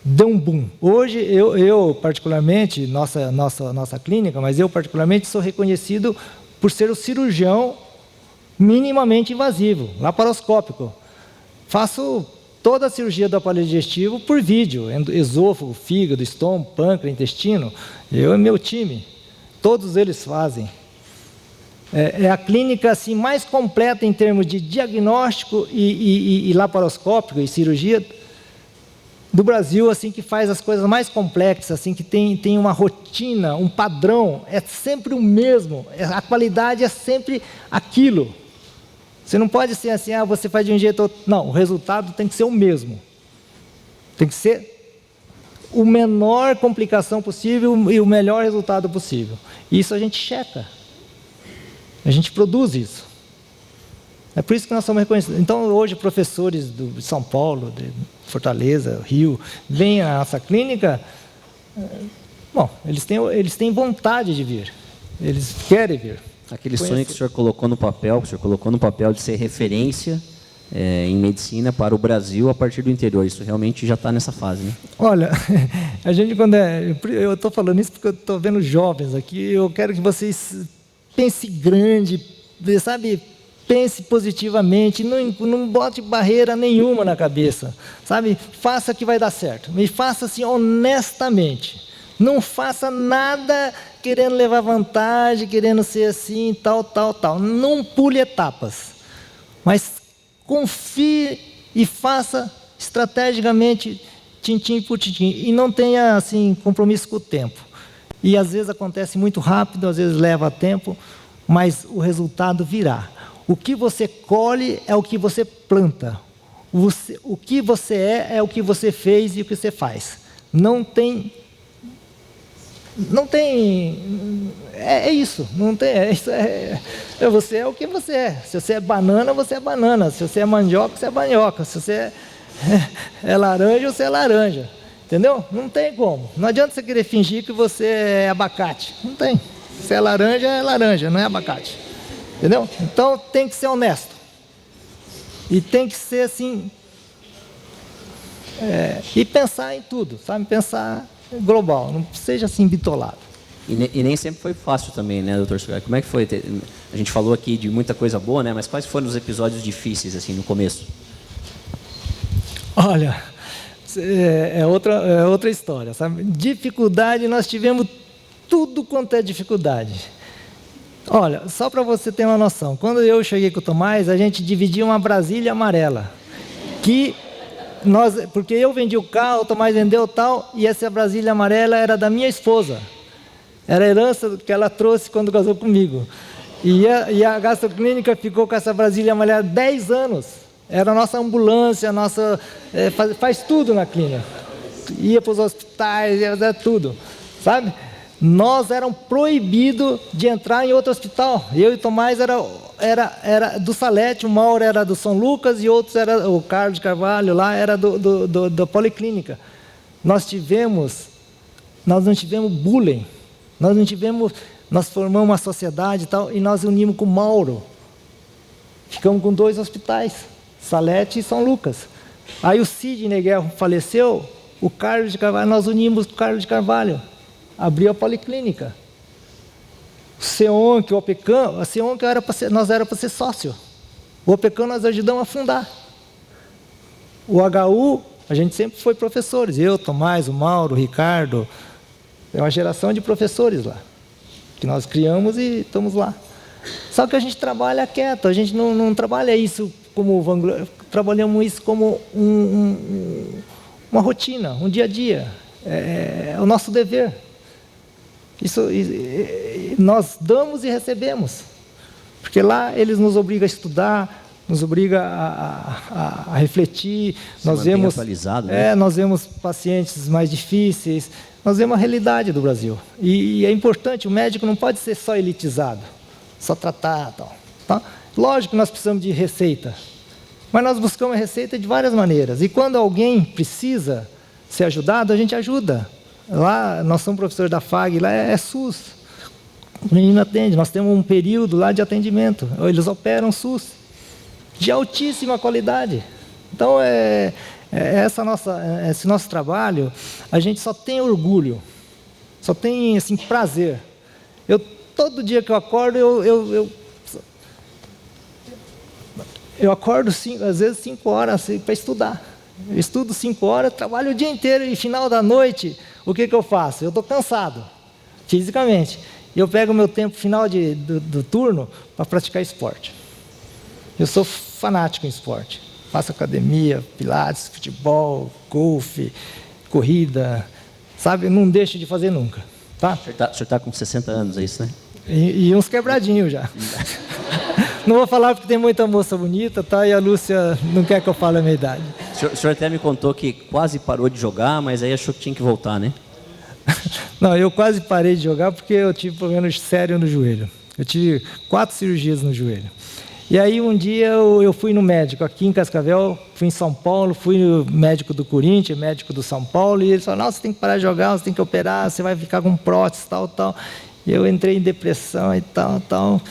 deu um boom. Hoje, eu particularmente, nossa clínica, mas eu particularmente sou reconhecido por ser o cirurgião minimamente invasivo, laparoscópico. Faço toda a cirurgia do aparelho digestivo por vídeo, esôfago, fígado, estômago, pâncreas, intestino. Eu e meu time, todos eles fazem. É a clínica assim, mais completa em termos de diagnóstico e laparoscópico e cirurgia do Brasil, assim, que faz as coisas mais complexas, assim, que tem uma rotina, um padrão, é sempre o mesmo, a qualidade é sempre aquilo. Você não pode ser assim, você faz de um jeito ou outro. Não, o resultado tem que ser o mesmo. Tem que ser o menor complicação possível e o melhor resultado possível. Isso a gente checa. A gente produz isso. É por isso que nós somos reconhecidos. Então, hoje, professores de São Paulo, de Fortaleza, Rio, vêm à nossa clínica, bom, eles têm vontade de vir, eles querem vir. Aquele sonho que o senhor colocou no papel, de ser referência em medicina para o Brasil a partir do interior, isso realmente já está nessa fase, né? Olha, a gente eu estou falando isso porque eu estou vendo jovens aqui, eu quero que vocês pensem grande, sabe? Pense positivamente, não bote barreira nenhuma na cabeça, sabe? Faça que vai dar certo, e faça assim honestamente. Não faça nada querendo levar vantagem, querendo ser assim, tal. Não pule etapas, mas confie e faça estrategicamente, tintim por tintim, e não tenha assim compromisso com o tempo. E às vezes acontece muito rápido, às vezes leva tempo, mas o resultado virá. O que você colhe é o que você planta. O que você é o que você fez e o que você faz. Não tem. É isso. Não tem. Você é o que você é. Se você é banana, você é banana. Se você é mandioca, você é mandioca. Se você é laranja, você é laranja. Entendeu? Não tem como. Não adianta você querer fingir que você é abacate. Não tem. Se é laranja, não é abacate. Entendeu? Então tem que ser honesto. E tem que ser assim. E pensar em tudo, sabe? Pensar global, não seja assim bitolado. E nem sempre foi fácil também, né, doutor Sugai? Como é que foi? A gente falou aqui de muita coisa boa, né? Mas quais foram os episódios difíceis, assim, no começo? Olha, é outra história, sabe? Dificuldade, nós tivemos tudo quanto é dificuldade. Olha, só para você ter uma noção, quando eu cheguei com o Tomás, a gente dividia uma Brasília amarela, que Porque eu vendi o carro, o Tomás vendeu tal, e essa Brasília amarela era da minha esposa. Era a herança que ela trouxe quando casou comigo. E a gastroclínica ficou com essa Brasília amarela 10 anos. Era a nossa ambulância, faz tudo na clínica. Ia para os hospitais, ia tudo, sabe? Nós éramos proibidos de entrar em outro hospital. Eu e o Tomás era do Salete, o Mauro era do São Lucas e outros era o Carlos de Carvalho lá era da Policlínica. Nós não tivemos bullying, nós formamos uma sociedade e tal e nós unimos com o Mauro. Ficamos com 2 hospitais, Salete e São Lucas. Aí o Sidney Guerra faleceu, o Carlos de Carvalho, nós unimos com o Carlos de Carvalho. Abriu a Policlínica. O Seonc, o Opecan, a Seonc nós era para ser sócio. O Opecan nós ajudamos a fundar. O HU, a gente sempre foi professores. Eu, Tomás, o Mauro, o Ricardo. É uma geração de professores lá. Que nós criamos e estamos lá. Só que a gente trabalha quieto, a gente não trabalha isso como vanglória, trabalhamos isso como uma rotina, um dia a dia. É o nosso dever. Nós damos e recebemos, porque lá eles nos obrigam a estudar, nos obrigam a refletir, nós vemos, né? Nós vemos pacientes mais difíceis, nós vemos a realidade do Brasil, e é importante, o médico não pode ser só elitizado, só tratar, tal, tá? Lógico que nós precisamos de receita, mas nós buscamos a receita de várias maneiras, e quando alguém precisa ser ajudado, a gente ajuda. Lá, nós somos professores da FAG, lá é SUS. O menino atende, nós temos um período lá de atendimento. Eles operam SUS, de altíssima qualidade. Então, esse nosso trabalho, a gente só tem orgulho, só tem assim, prazer. Todo dia que eu acordo, eu acordo às vezes 5 horas assim, para estudar. Eu estudo 5 horas, trabalho o dia inteiro e final da noite, o que eu faço? Eu estou cansado, fisicamente. E eu pego o meu tempo final do turno para praticar esporte. Eu sou fanático em esporte. Faço academia, pilates, futebol, golfe, corrida, sabe? Não deixo de fazer nunca. Tá? O senhor está com 60 anos, é isso, né? E uns quebradinhos já. Não vou falar porque tem muita moça bonita, tá? E a Lúcia não quer que eu fale a minha idade. O senhor até me contou que quase parou de jogar, mas aí achou que tinha que voltar, né? Não, eu quase parei de jogar porque eu tive problema sério no joelho. Eu tive 4 cirurgias no joelho. E aí um dia eu fui no médico aqui em Cascavel, fui em São Paulo, fui no médico do Corinthians, médico do São Paulo, e ele falou, não, você tem que parar de jogar, você tem que operar, você vai ficar com prótese, tal. E eu entrei em depressão e tal.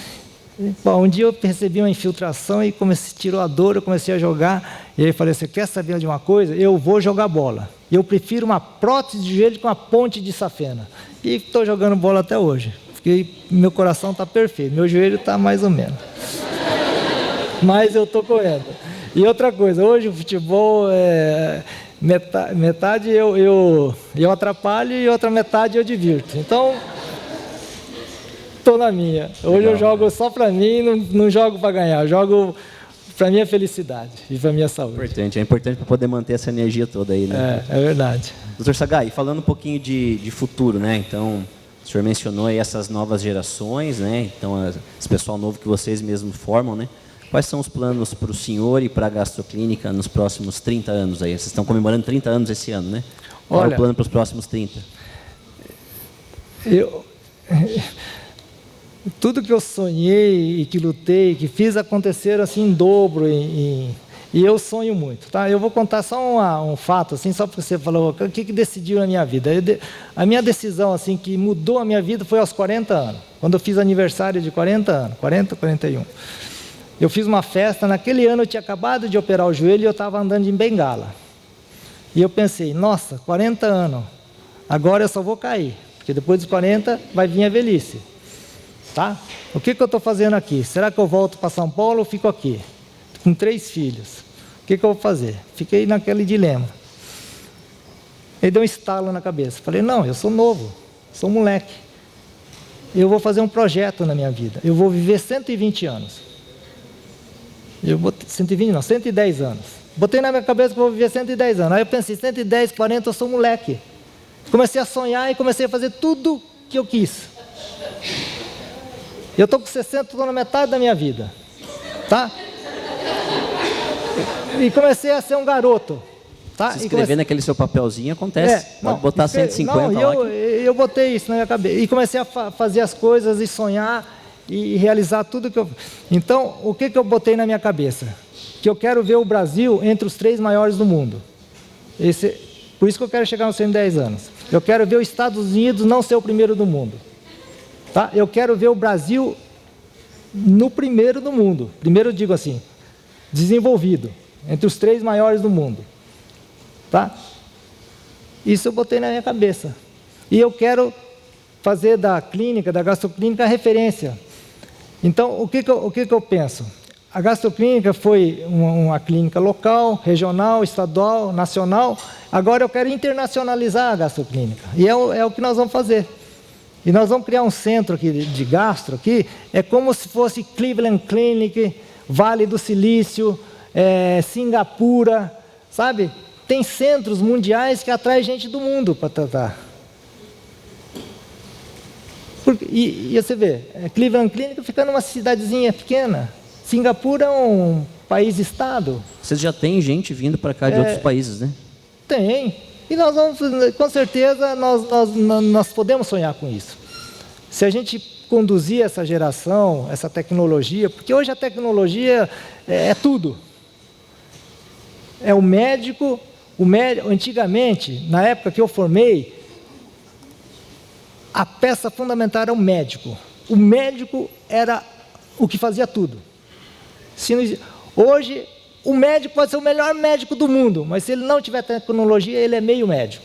Bom, um dia eu recebi uma infiltração e tirou a dor, eu comecei a jogar, e aí falei, você quer saber de uma coisa? Eu vou jogar bola. Eu prefiro uma prótese de joelho com uma ponte de safena. E estou jogando bola até hoje, porque meu coração está perfeito, meu joelho está mais ou menos. Mas eu estou correndo. E outra coisa, hoje o futebol, metade eu atrapalho e outra metade eu divirto. Então, estou na minha. Hoje legal, eu jogo só para mim, não jogo para ganhar, eu jogo para minha felicidade e para minha saúde. É importante para poder manter essa energia toda aí, né? É verdade. Dr. Sagai, falando um pouquinho de futuro, né? Então, o senhor mencionou aí essas novas gerações, né? Então, esse pessoal novo que vocês mesmos formam, né? Quais são os planos para o senhor e para a gastroclínica nos próximos 30 anos aí? Vocês estão comemorando 30 anos esse ano, né? Qual é o plano para os próximos 30? Tudo que eu sonhei e que lutei, que fiz acontecer assim em dobro e eu sonho muito, tá? Eu vou contar só um fato, assim, só porque você falou, o que decidiu na minha vida? A minha decisão, assim, que mudou a minha vida foi aos 40 anos, quando eu fiz aniversário de 40 anos, 41. Eu fiz uma festa, naquele ano eu tinha acabado de operar o joelho e eu estava andando em bengala. E eu pensei, nossa, 40 anos, agora eu só vou cair, porque depois dos 40 vai vir a velhice. Tá? O que eu estou fazendo aqui? Será que eu volto para São Paulo ou fico aqui? Com 3 filhos. O que eu vou fazer? Fiquei naquele dilema. Ele deu um estalo na cabeça. Falei, não, eu sou novo, sou moleque. Eu vou fazer um projeto na minha vida. Eu vou viver 120 anos. 110 anos. Botei na minha cabeça que eu vou viver 110 anos. Aí eu pensei, 110, 40, eu sou moleque. Comecei a sonhar e comecei a fazer tudo que eu quis. Eu estou com 60, estou na metade da minha vida. Tá? E comecei a ser um garoto. Tá? Se inscrever naquele seu papelzinho acontece. Pode botar 150 lá. Eu botei isso na minha cabeça. E comecei a fazer as coisas e sonhar e realizar tudo que eu... Então, o que eu botei na minha cabeça? Que eu quero ver o Brasil entre os 3 maiores do mundo. Por isso que eu quero chegar aos 110 anos. Eu quero ver os Estados Unidos não ser o primeiro do mundo. Tá? Eu quero ver o Brasil no primeiro do mundo. Primeiro eu digo assim, desenvolvido, entre os 3 maiores do mundo. Tá? Isso eu botei na minha cabeça. E eu quero fazer da clínica, da gastroclínica, a referência. Então, o que eu penso? A gastroclínica foi uma clínica local, regional, estadual, nacional. Agora eu quero internacionalizar a gastroclínica. E é o que nós vamos fazer. E nós vamos criar um centro aqui de gastro, aqui, é como se fosse Cleveland Clinic, Vale do Silício, Singapura, sabe? Tem centros mundiais que atraem gente do mundo para tratar. E você vê, Cleveland Clinic fica numa cidadezinha pequena. Singapura é um país-estado. Vocês já têm gente vindo para cá de outros países, né? Tem. E nós vamos, com certeza, nós podemos sonhar com isso. Se a gente conduzir essa geração, essa tecnologia, porque hoje a tecnologia é tudo. É o médico, antigamente, na época que eu formei, a peça fundamental era o médico. O médico era o que fazia tudo. Hoje, o médico pode ser o melhor médico do mundo, mas se ele não tiver tecnologia, ele é meio médico.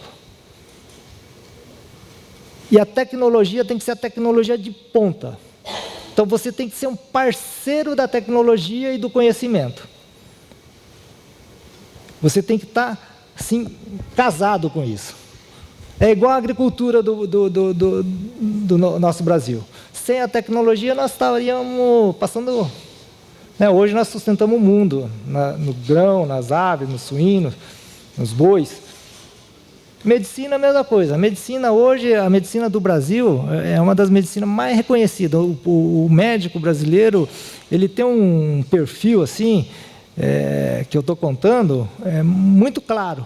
E a tecnologia tem que ser a tecnologia de ponta. Então você tem que ser um parceiro da tecnologia e do conhecimento. Você tem que estar, assim, casado com isso. É igual a agricultura do nosso Brasil. Sem a tecnologia nós estaríamos passando... Hoje nós sustentamos o mundo, no grão, nas aves, nos suínos, nos bois. Medicina é a mesma coisa. A medicina hoje, a medicina do Brasil, é uma das medicinas mais reconhecidas. O médico brasileiro, ele tem um perfil assim, que eu estou contando, muito claro.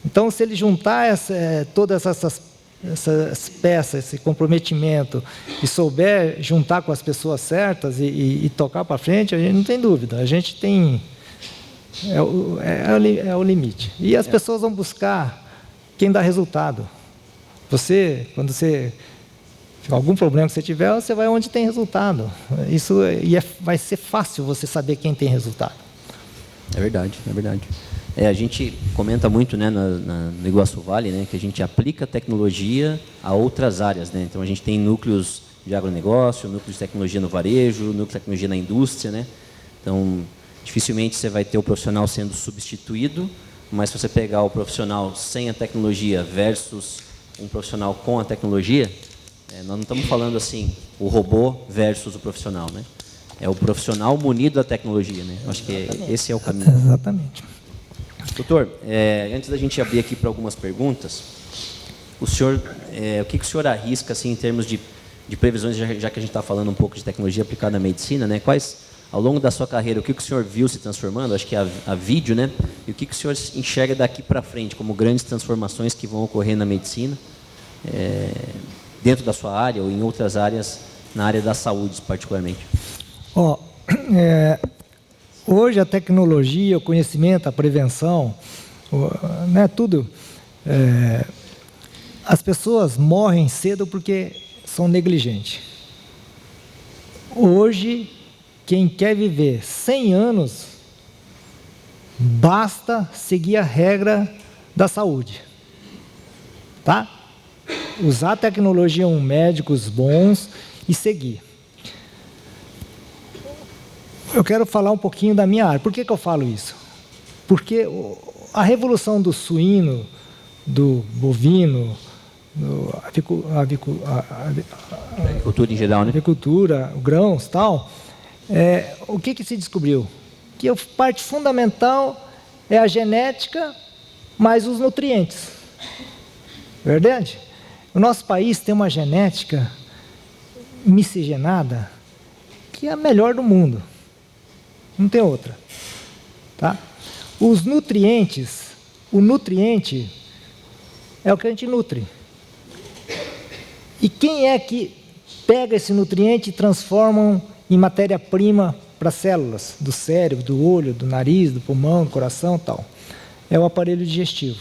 Então, se ele juntar todas essas peças, esse comprometimento, e souber juntar com as pessoas certas e tocar para frente, a gente não tem dúvida. A gente tem... É o limite. E as pessoas vão buscar quem dá resultado. Quando você... algum problema que você tiver, você vai onde tem resultado. Vai ser fácil você saber quem tem resultado. É verdade, é verdade. A gente comenta muito, né, no Iguaçu Vale, né, que a gente aplica tecnologia a outras áreas, né? Então a gente tem núcleos de agronegócio, núcleos de tecnologia no varejo, núcleo de tecnologia na indústria, né? Então dificilmente você vai ter o profissional sendo substituído, mas se você pegar o profissional sem a tecnologia versus um profissional com a tecnologia, nós não estamos falando assim o robô versus o profissional, né? É o profissional munido da tecnologia, né? Acho que esse é o caminho. Exatamente. Doutor, antes da gente abrir aqui para algumas perguntas, o que o senhor arrisca assim, em termos de previsões, já que a gente está falando um pouco de tecnologia aplicada à medicina, né? Quais, ao longo da sua carreira, o que o senhor viu se transformando? Acho que a vídeo, né? E o que o senhor enxerga daqui para frente como grandes transformações que vão ocorrer na medicina, dentro da sua área ou em outras áreas, na área da saúde particularmente? Hoje a tecnologia, o conhecimento, a prevenção, né, tudo, as pessoas morrem cedo porque são negligentes. Hoje, quem quer viver 100 anos, basta seguir a regra da saúde. Tá? Usar a tecnologia, médicos bons e seguir. Eu quero falar um pouquinho da minha área. Por que eu falo isso? Porque a revolução do suíno, do bovino, agricultura em geral, né? Agricultura, grãos, tal. O que se descobriu? que a parte fundamental é a genética mais os nutrientes. Verdade? O nosso país tem uma genética miscigenada que é a melhor do mundo. Não tem outra. Tá? Os nutrientes, o nutriente é o que a gente nutre. E quem é que pega esse nutriente e transforma em matéria-prima para as células do cérebro, do olho, do nariz, do pulmão, do coração e tal? É o aparelho digestivo.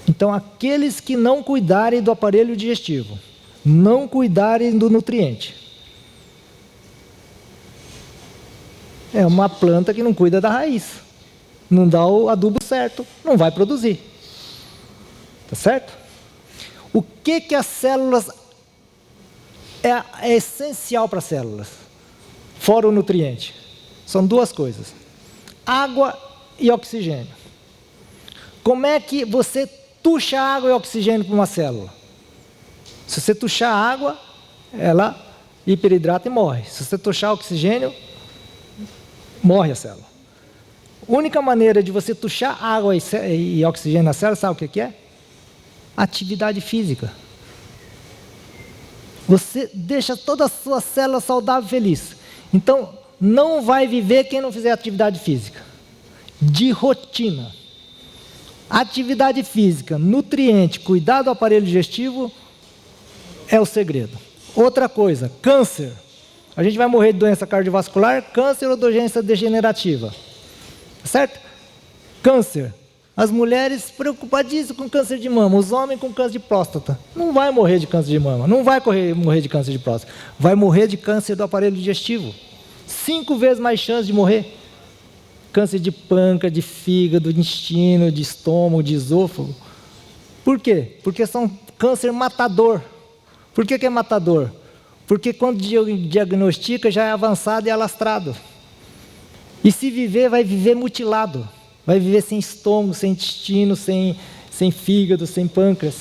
Então, aqueles que não cuidarem do aparelho digestivo, não cuidarem do nutriente, é uma planta que não cuida da raiz, não dá o adubo certo, não vai produzir. Tá certo? O que as células é essencial para as células, fora o nutriente? São duas coisas: água e oxigênio. Como é que você tucha água e oxigênio para uma célula? Se você tuchar água, ela hiperidrata e morre. Se você tuchar oxigênio, morre a célula. A única maneira de você tuchar água e oxigênio na célula, sabe o que é? Atividade física. Você deixa toda a sua célula saudável e feliz. Então, não vai viver quem não fizer atividade física. De rotina. Atividade física, nutriente, cuidar do aparelho digestivo é o segredo. Outra coisa, câncer. A gente vai morrer de doença cardiovascular, câncer ou doença degenerativa. Certo? Câncer. As mulheres preocupadíssimas com câncer de mama, os homens com câncer de próstata. Não vai morrer de câncer de mama, não vai morrer de câncer de próstata. Vai morrer de câncer do aparelho digestivo. 5 vezes mais chance de morrer. Câncer de pâncreas, de fígado, de intestino, de estômago, de esôfago. Por quê? Porque são câncer matador. Por que é matador? Porque quando diagnostica já é avançado e alastrado. E se viver, vai viver mutilado. Vai viver sem estômago, sem intestino, sem fígado, sem pâncreas.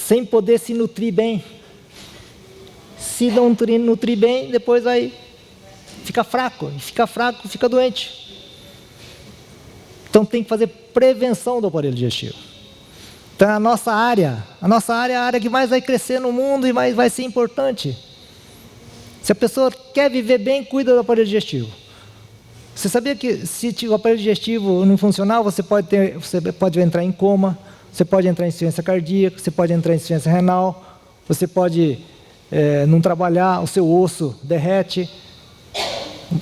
Sem poder se nutrir bem. Se não nutrir bem, depois vai ficar fraco. E fica fraco, fica doente. Então tem que fazer prevenção do aparelho digestivo. Então a nossa área é a área que mais vai crescer no mundo e mais vai ser importante. Se a pessoa quer viver bem, cuida do aparelho digestivo. Você sabia que se o aparelho digestivo não funcionar, você pode entrar em coma, você pode entrar em insuficiência cardíaca, você pode entrar em insuficiência renal, você pode não trabalhar, o seu osso derrete,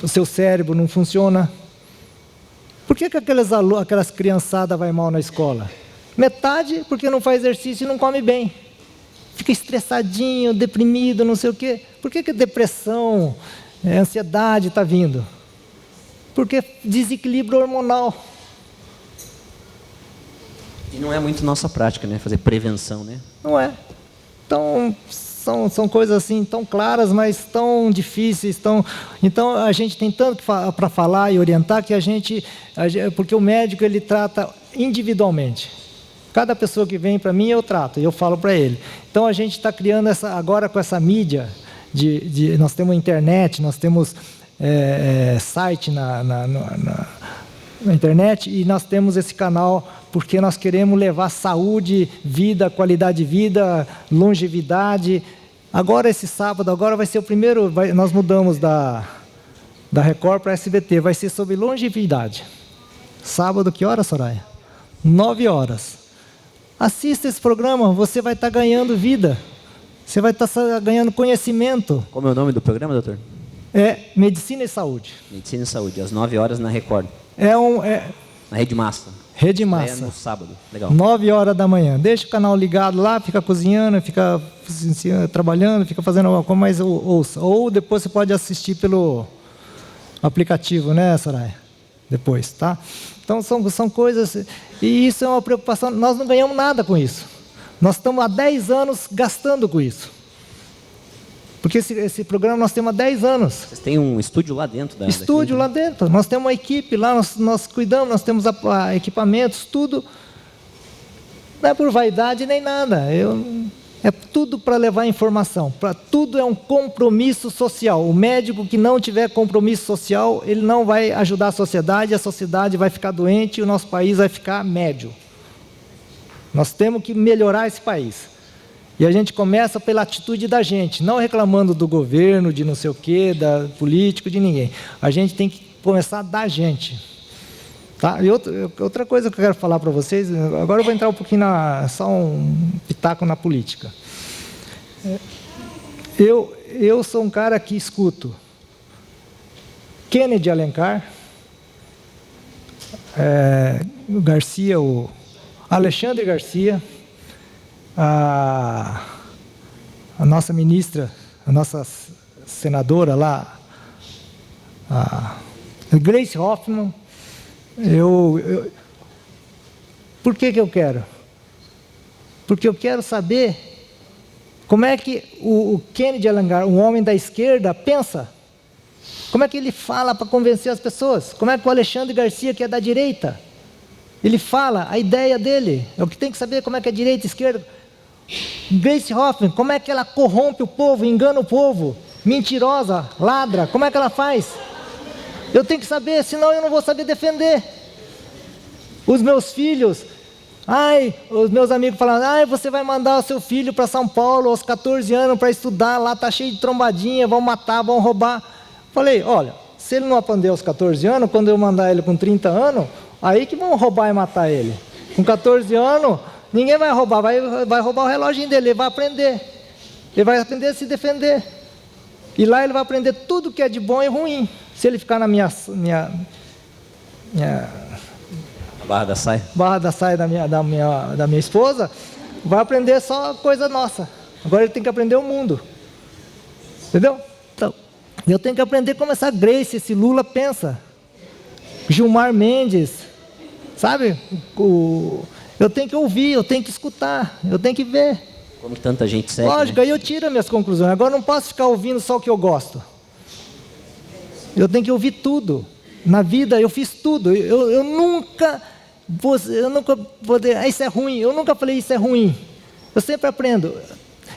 o seu cérebro não funciona. Por que aquelas criançadas vai mal na escola? Metade porque não faz exercício e não come bem. Fica estressadinho, deprimido, não sei o quê. Por que depressão, ansiedade está vindo? Porque desequilíbrio hormonal. E não é muito nossa prática, né? Fazer prevenção, né? Não é. Então, são coisas assim tão claras, mas tão difíceis. Então, a gente tem tanto para falar e orientar que porque o médico ele trata individualmente. Cada pessoa que vem para mim eu trato, e eu falo para ele. Então a gente está criando agora com essa mídia, nós temos internet, nós temos site na internet, e nós temos esse canal porque nós queremos levar saúde, vida, qualidade de vida, longevidade. Agora esse sábado, vai ser o primeiro, nós mudamos da Record para SBT, vai ser sobre longevidade. Sábado, que hora, Soraya? 9 horas. Assista esse programa, você vai estar ganhando vida. Você vai estar ganhando conhecimento. Como é o nome do programa, doutor? Medicina e Saúde. Medicina e Saúde, às 9 horas na Record. Na Rede Massa. Rede Massa. No sábado, legal. 9 horas da manhã. Deixa o canal ligado lá, fica cozinhando, fica trabalhando, fica fazendo alguma coisa, mas ouça. Ou depois você pode assistir pelo aplicativo, né, Soraya? Depois, tá? Então são coisas, e isso é uma preocupação, nós não ganhamos nada com isso. Nós estamos há 10 anos gastando com isso. Porque esse programa nós temos há 10 anos. Vocês têm um estúdio lá dentro da Estúdio lá dentro, nós temos uma equipe lá, nós cuidamos, nós temos equipamentos, tudo. Não é por vaidade nem nada, É tudo para levar informação, tudo é um compromisso social. O médico que não tiver compromisso social, ele não vai ajudar a sociedade vai ficar doente e o nosso país vai ficar médio. Nós temos que melhorar esse país. E a gente começa pela atitude da gente, não reclamando do governo, de não sei o quê, da político, de ninguém. A gente tem que começar da gente. Tá? E outra coisa que eu quero falar para vocês, agora eu vou entrar um pouquinho, só um pitaco na política. Eu sou um cara que escuto Kennedy Alencar, o Alexandre Garcia, a nossa ministra, a nossa senadora lá, a Gleisi Hoffmann. Por que eu quero? Porque eu quero saber como é que o Kennedy Alencar, um homem da esquerda, pensa. Como é que ele fala para convencer as pessoas? Como é que o Alexandre Garcia, que é da direita, ele fala a ideia dele? É o que tem que saber, como é que é direita e esquerda. Gleisi Hoffmann, como é que ela corrompe o povo, engana o povo, mentirosa, ladra, como é que ela faz? Eu tenho que saber, senão eu não vou saber defender. Os meus filhos, os meus amigos falando, você vai mandar o seu filho para São Paulo aos 14 anos para estudar, lá está cheio de trombadinha, vão matar, vão roubar. Falei, olha, se ele não aprender aos 14 anos, quando eu mandar ele com 30 anos, aí que vão roubar e matar ele. Com 14 anos, ninguém vai roubar, vai roubar o reloginho dele, ele vai aprender. Ele vai aprender a se defender. E lá ele vai aprender tudo que é de bom e ruim. Se ele ficar na minha barra da saia? Barra da saia da minha esposa, vai aprender só coisa nossa. Agora ele tem que aprender o mundo. Entendeu? Então, eu tenho que aprender como essa Gleisi, esse Lula pensa. Gilmar Mendes, sabe? Eu tenho que ouvir, eu tenho que escutar, eu tenho que ver. Como tanta gente segue. Lógico, aí eu tiro as minhas conclusões. Agora eu não posso ficar ouvindo só o que eu gosto. Eu tenho que ouvir tudo. Na vida eu fiz tudo. Eu nunca vou dizer, isso é ruim. Eu nunca falei isso é ruim. Eu sempre aprendo.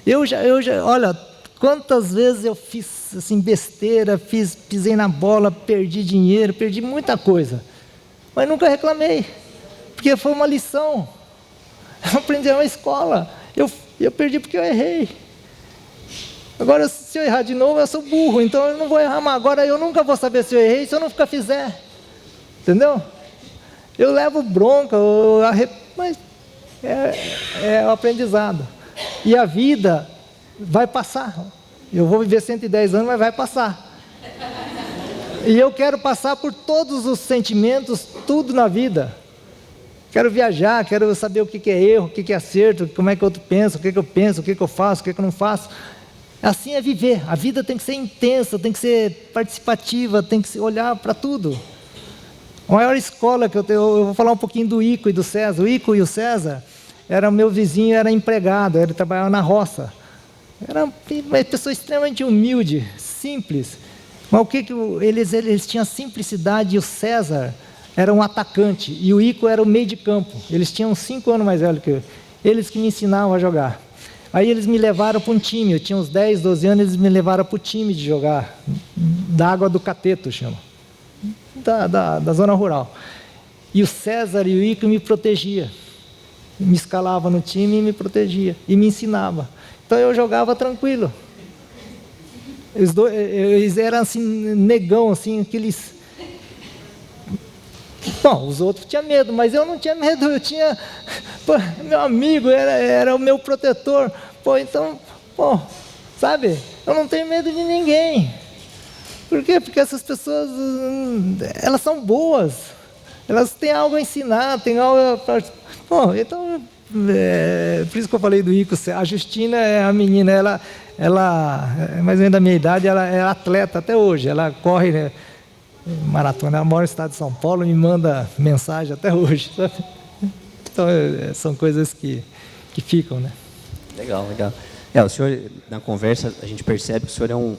Eu já, olha, quantas vezes eu fiz assim besteira, pisei na bola, perdi dinheiro, perdi muita coisa. Mas nunca reclamei, porque foi uma lição. Eu aprendi na escola. Eu perdi porque eu errei. Agora, se eu errar de novo, eu sou burro, então eu não vou errar mais. Agora, eu nunca vou saber se eu errei se eu nunca fizer. Entendeu? Eu levo bronca, mas é o aprendizado. E a vida vai passar. Eu vou viver 110 anos, mas vai passar. E eu quero passar por todos os sentimentos, tudo na vida. Quero viajar, quero saber o que é erro, o que é acerto, como é que o outro pensa, o que eu penso, o que eu faço, o que eu não faço. Assim é viver. A vida tem que ser intensa, tem que ser participativa, tem que olhar para tudo. A maior escola que eu tenho, eu vou falar um pouquinho do Ico e do César. O Ico e o César, meu vizinho era empregado, ele trabalhava na roça. Era uma pessoa extremamente humilde, simples. Mas eles tinham simplicidade, e o César era um atacante, e o Ico era o meio de campo. Eles tinham 5 anos mais velho que eu. Eles que me ensinavam a jogar. Aí eles me levaram para um time, eu tinha uns 10, 12 anos, eles me levaram para o time de jogar, da Água do Cateto, chama, da zona rural. E o César e o Ico me protegiam, me escalava no time e me protegia, e me ensinava. Então eu jogava tranquilo. Eles eram assim, negão, assim, aqueles... Bom, os outros tinham medo, mas eu não tinha medo, eu tinha... Pô, meu amigo era o meu protetor. Então, sabe? Eu não tenho medo de ninguém. Por quê? Porque essas pessoas, elas são boas. Elas têm algo a ensinar, têm algo para... Então, por isso que eu falei do Ico. A Justina é a menina, ela é mais ou menos da minha idade, ela é atleta até hoje. Ela corre... né, maratona, ela mora no estado de São Paulo e me manda mensagem até hoje, sabe? Então, são coisas que ficam, né? Legal. O senhor, na conversa, a gente percebe que o senhor é um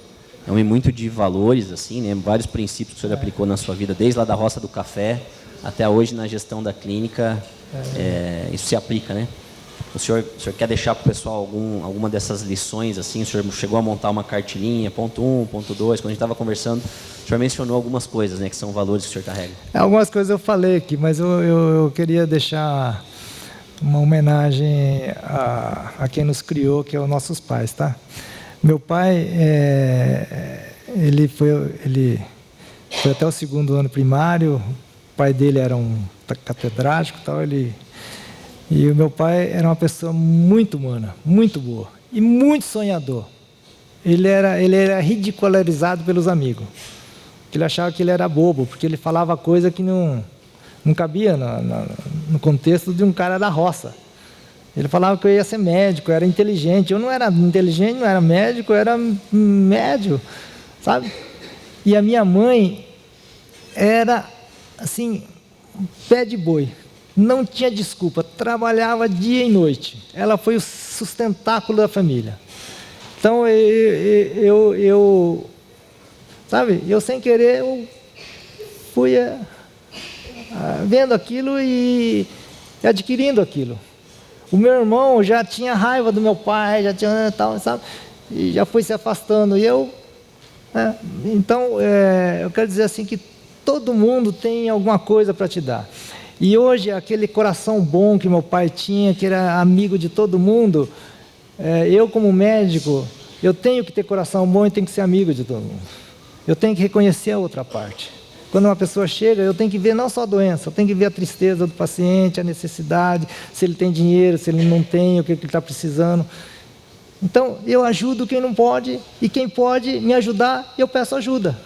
homem muito de valores, assim, né? Vários princípios que o senhor aplicou na sua vida, desde lá da roça do café até hoje na gestão da clínica, isso se aplica, né? O senhor quer deixar para o pessoal alguma dessas lições, assim? O senhor chegou a montar uma cartilinha, ponto 1, ponto 2, quando a gente estava conversando, o senhor mencionou algumas coisas, né, que são valores que o senhor carrega. Algumas coisas eu falei aqui, mas eu queria deixar uma homenagem a quem nos criou, que é os nossos pais, tá? Meu pai, ele foi até o 2º ano primário, o pai dele era um catedrático e tal, e o meu pai era uma pessoa muito humana, muito boa e muito sonhador. Ele era ridicularizado pelos amigos. Ele achava que ele era bobo, porque ele falava coisa que não cabia no contexto de um cara da roça. Ele falava que eu ia ser médico, eu era inteligente. Eu não era inteligente, não era médico, eu era médio, sabe? E a minha mãe era, assim, pé de boi. Não tinha desculpa, trabalhava dia e noite. Ela foi o sustentáculo da família. Então, sabe, eu sem querer, eu fui vendo aquilo e adquirindo aquilo. O meu irmão já tinha raiva do meu pai, já tinha tal, sabe? E já foi se afastando. E eu, então, eu quero dizer assim que todo mundo tem alguma coisa para te dar. E hoje, aquele coração bom que meu pai tinha, que era amigo de todo mundo, eu como médico, eu tenho que ter coração bom e tenho que ser amigo de todo mundo. Eu tenho que reconhecer a outra parte. Quando uma pessoa chega, eu tenho que ver não só a doença, eu tenho que ver a tristeza do paciente, a necessidade, se ele tem dinheiro, se ele não tem, o que ele está precisando. Então, eu ajudo quem não pode, e quem pode me ajudar, eu peço ajuda.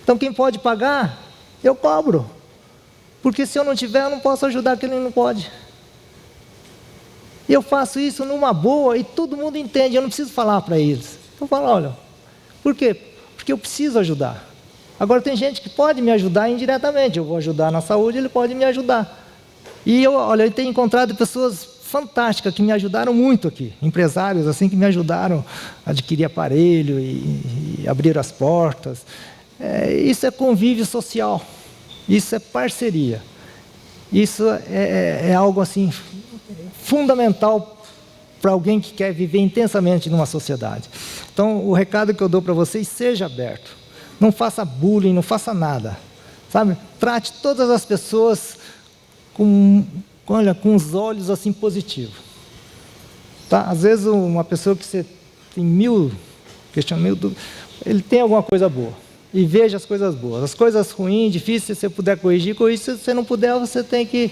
Então, quem pode pagar, eu cobro. Porque se eu não tiver, eu não posso ajudar quem não pode. E eu faço isso numa boa e todo mundo entende, eu não preciso falar para eles. Eu falo, olha, por quê? Porque eu preciso ajudar. Agora tem gente que pode me ajudar indiretamente, eu vou ajudar na saúde, ele pode me ajudar. E eu tenho encontrado pessoas fantásticas que me ajudaram muito aqui, empresários assim que me ajudaram a adquirir aparelho e abrir as portas. Isso é convívio social, isso é parceria, isso é algo assim fundamental para alguém que quer viver intensamente numa sociedade. Então, o recado que eu dou para vocês, seja aberto. Não faça bullying, não faça nada, sabe? Trate todas as pessoas com os olhos assim positivos. Tá? Às vezes uma pessoa que você tem 1000 questionamentos, ele tem alguma coisa boa. E veja as coisas boas. As coisas ruins, difíceis, se você puder corrigir. Se você não puder, você tem que...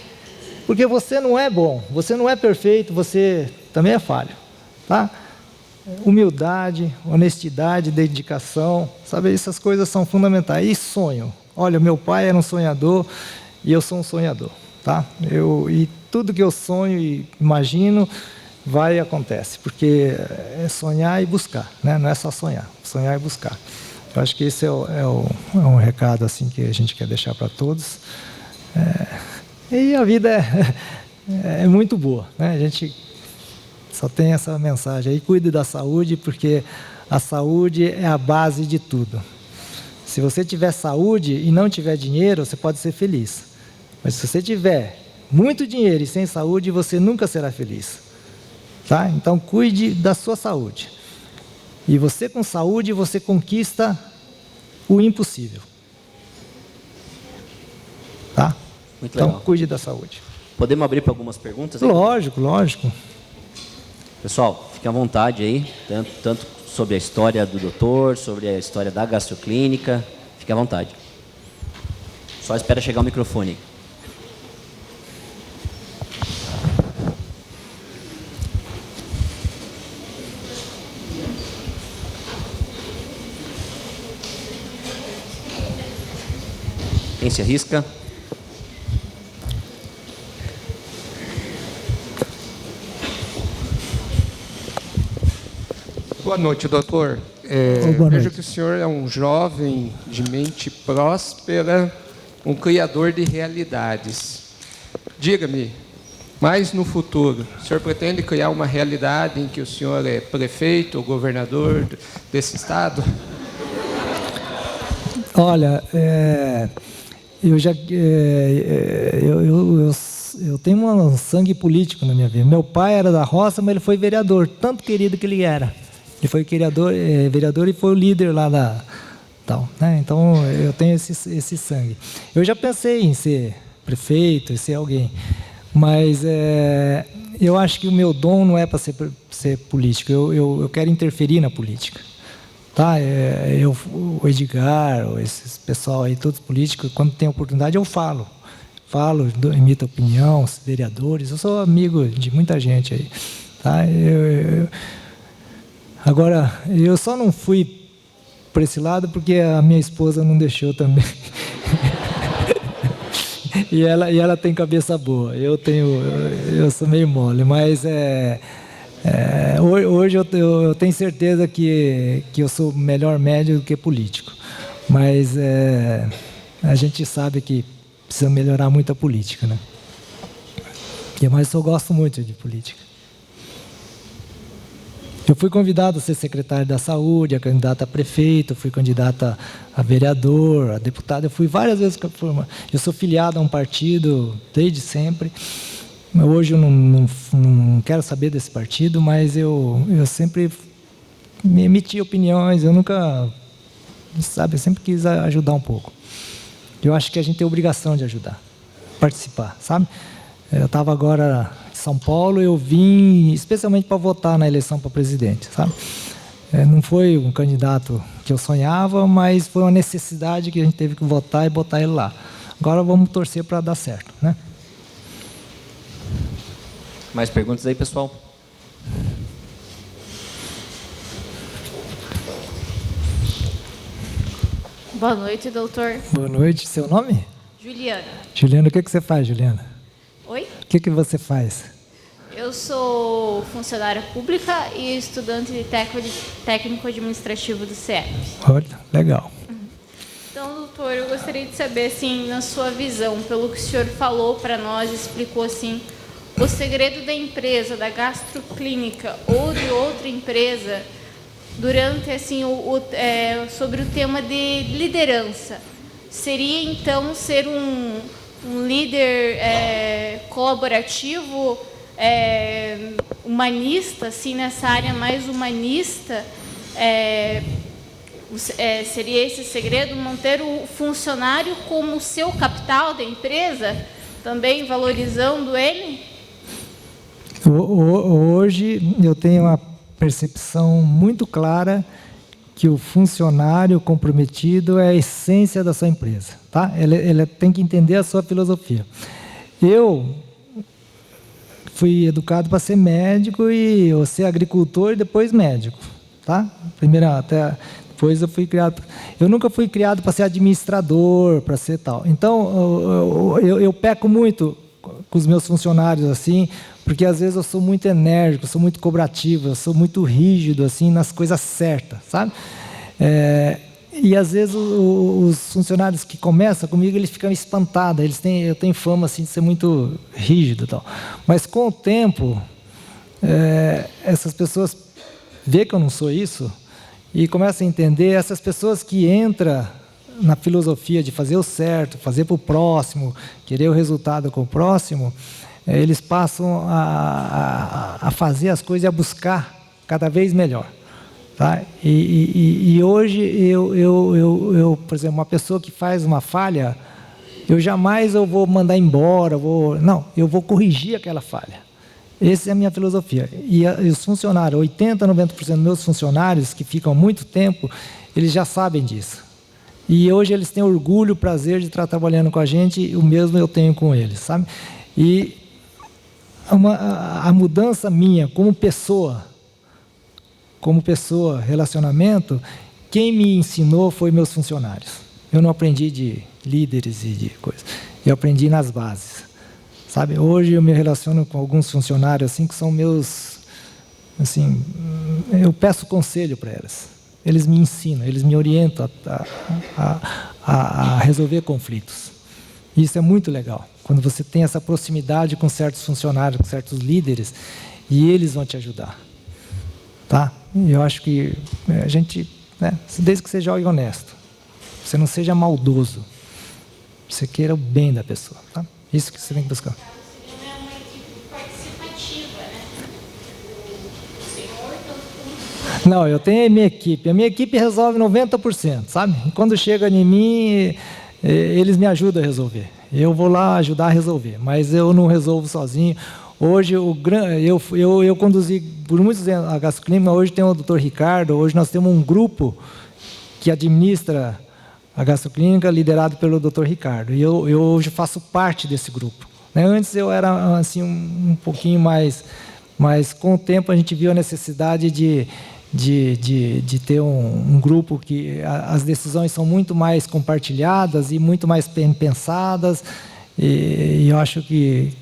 Porque você não é bom, você não é perfeito, você também é falho. Tá? Humildade, honestidade, dedicação, sabe? Essas coisas são fundamentais. E sonho. Olha, meu pai era um sonhador e eu sou um sonhador. Tá? E tudo que eu sonho e imagino, vai e acontece. Porque é sonhar e buscar, né? Não é só sonhar, sonhar e buscar. Eu acho que esse é um recado assim, que a gente quer deixar para todos. E a vida é muito boa, né? A gente só tem essa mensagem aí, cuide da saúde, porque a saúde é a base de tudo. Se você tiver saúde e não tiver dinheiro, você pode ser feliz. Mas se você tiver muito dinheiro e sem saúde, você nunca será feliz. Tá? Então, cuide da sua saúde. E você com saúde, você conquista o impossível. Tá? Muito legal. Então, cuide da saúde. Podemos abrir para algumas perguntas? Lógico, lógico. Pessoal, fique à vontade aí, tanto sobre a história do doutor, sobre a história da gastroclínica, fique à vontade. Só espera chegar o microfone. Quem se arrisca? Boa noite, doutor. Boa vejo noite. que o senhor é um jovem de mente próspera, um criador de realidades. Diga-me, mais no futuro, o senhor pretende criar uma realidade em que o senhor é prefeito ou governador desse estado? Olha, eu tenho um sangue político na minha vida. Meu pai era da roça, mas ele foi vereador, tanto querido que ele era. Ele foi vereador e foi o líder lá da tal, né? Então eu tenho esse sangue. Eu já pensei em ser prefeito, em ser alguém, mas eu acho que o meu dom não é para ser político. Eu quero interferir na política, tá? O Edgar, esses pessoal aí, todos políticos, quando tem oportunidade eu falo, emito opinião, os vereadores. Eu sou amigo de muita gente aí, tá? Agora, eu só não fui por esse lado porque a minha esposa não deixou também. e ela tem cabeça boa. Eu sou meio mole, mas hoje eu tenho certeza que eu sou melhor médico do que político. Mas a gente sabe que precisa melhorar muito a política, né? Mas eu gosto muito de política. Eu fui convidado a ser secretário da Saúde, a candidato a prefeito, fui candidato a vereador, a deputado. Eu fui várias vezes. Eu sou filiado a um partido desde sempre. Hoje eu não quero saber desse partido, mas eu sempre me emiti opiniões. Eu nunca, eu sempre quis ajudar um pouco. Eu acho que a gente tem a obrigação de ajudar, participar, sabe? Eu estava agora em São Paulo, eu vim especialmente para votar na eleição para presidente, sabe? Não foi um candidato que eu sonhava, mas foi uma necessidade que a gente teve que votar e botar ele lá. Agora vamos torcer para dar certo, né? Mais perguntas aí, pessoal? Boa noite, doutor. Boa noite. Seu nome? Juliana. Juliana, o que você faz, Juliana? Oi? O que você faz? Eu sou funcionária pública e estudante de técnico administrativo do CEP. Olha, legal. Então, doutor, eu gostaria de saber, assim, na sua visão, pelo que o senhor falou para nós, explicou assim, o segredo da empresa, da gastroclínica ou de outra empresa, durante, assim, sobre o tema de liderança, seria, então, ser um líder colaborativo, humanista, assim, nessa área mais humanista, seria esse segredo, manter o funcionário como seu capital da empresa, também valorizando ele? Hoje eu tenho uma percepção muito clara que o funcionário comprometido é a essência da sua empresa, tá? Ele tem que entender a sua filosofia. Eu fui educado para ser médico e eu ser agricultor e depois médico, tá? Depois eu fui criado. Eu nunca fui criado para ser administrador, para ser tal. Então eu peco muito com os meus funcionários assim, porque às vezes eu sou muito enérgico, sou muito cobrativo, eu sou muito rígido assim nas coisas certas, sabe? E às vezes os funcionários que começam comigo, eles ficam espantados, eu tenho fama assim de ser muito rígido e tal. Mas com o tempo, essas pessoas veem que eu não sou isso e começam a entender. Essas pessoas que entram na filosofia de fazer o certo, fazer para o próximo, querer o resultado com o próximo, eles passam a fazer as coisas e a buscar cada vez melhor. Tá? E hoje, eu, por exemplo, uma pessoa que faz uma falha, eu jamais vou mandar embora, não, eu vou corrigir aquela falha. Essa é a minha filosofia. E os funcionários, 80%, 90% dos meus funcionários que ficam muito tempo, eles já sabem disso. E hoje eles têm orgulho, prazer de estar trabalhando com a gente, e o mesmo eu tenho com eles, sabe? E a mudança minha como pessoa, relacionamento, quem me ensinou foi meus funcionários. Eu não aprendi de líderes e de coisas. Eu aprendi nas bases, sabe? Hoje eu me relaciono com alguns funcionários assim que são meus, assim, eu peço conselho para eles. Eles me ensinam, eles me orientam a resolver conflitos. Isso é muito legal. Quando você tem essa proximidade com certos funcionários, com certos líderes, e eles vão te ajudar. Tá? Eu acho que a gente, né, desde que você jogue honesto, você não seja maldoso, você queira o bem da pessoa. Tá? Isso que você tem que buscar. Não, eu tenho a minha equipe. A minha equipe resolve 90%, sabe? E quando chega em mim, eles me ajudam a resolver. Eu vou lá ajudar a resolver, mas eu não resolvo sozinho. Hoje, eu conduzi por muitos anos a Gastroclínica, hoje tem o Dr. Ricardo, hoje nós temos um grupo que administra a Gastroclínica, liderado pelo Dr. Ricardo. E eu hoje faço parte desse grupo. Antes eu era assim, um pouquinho mais... Mas com o tempo a gente viu a necessidade de ter um grupo que as decisões são muito mais compartilhadas e muito mais pensadas, e eu acho que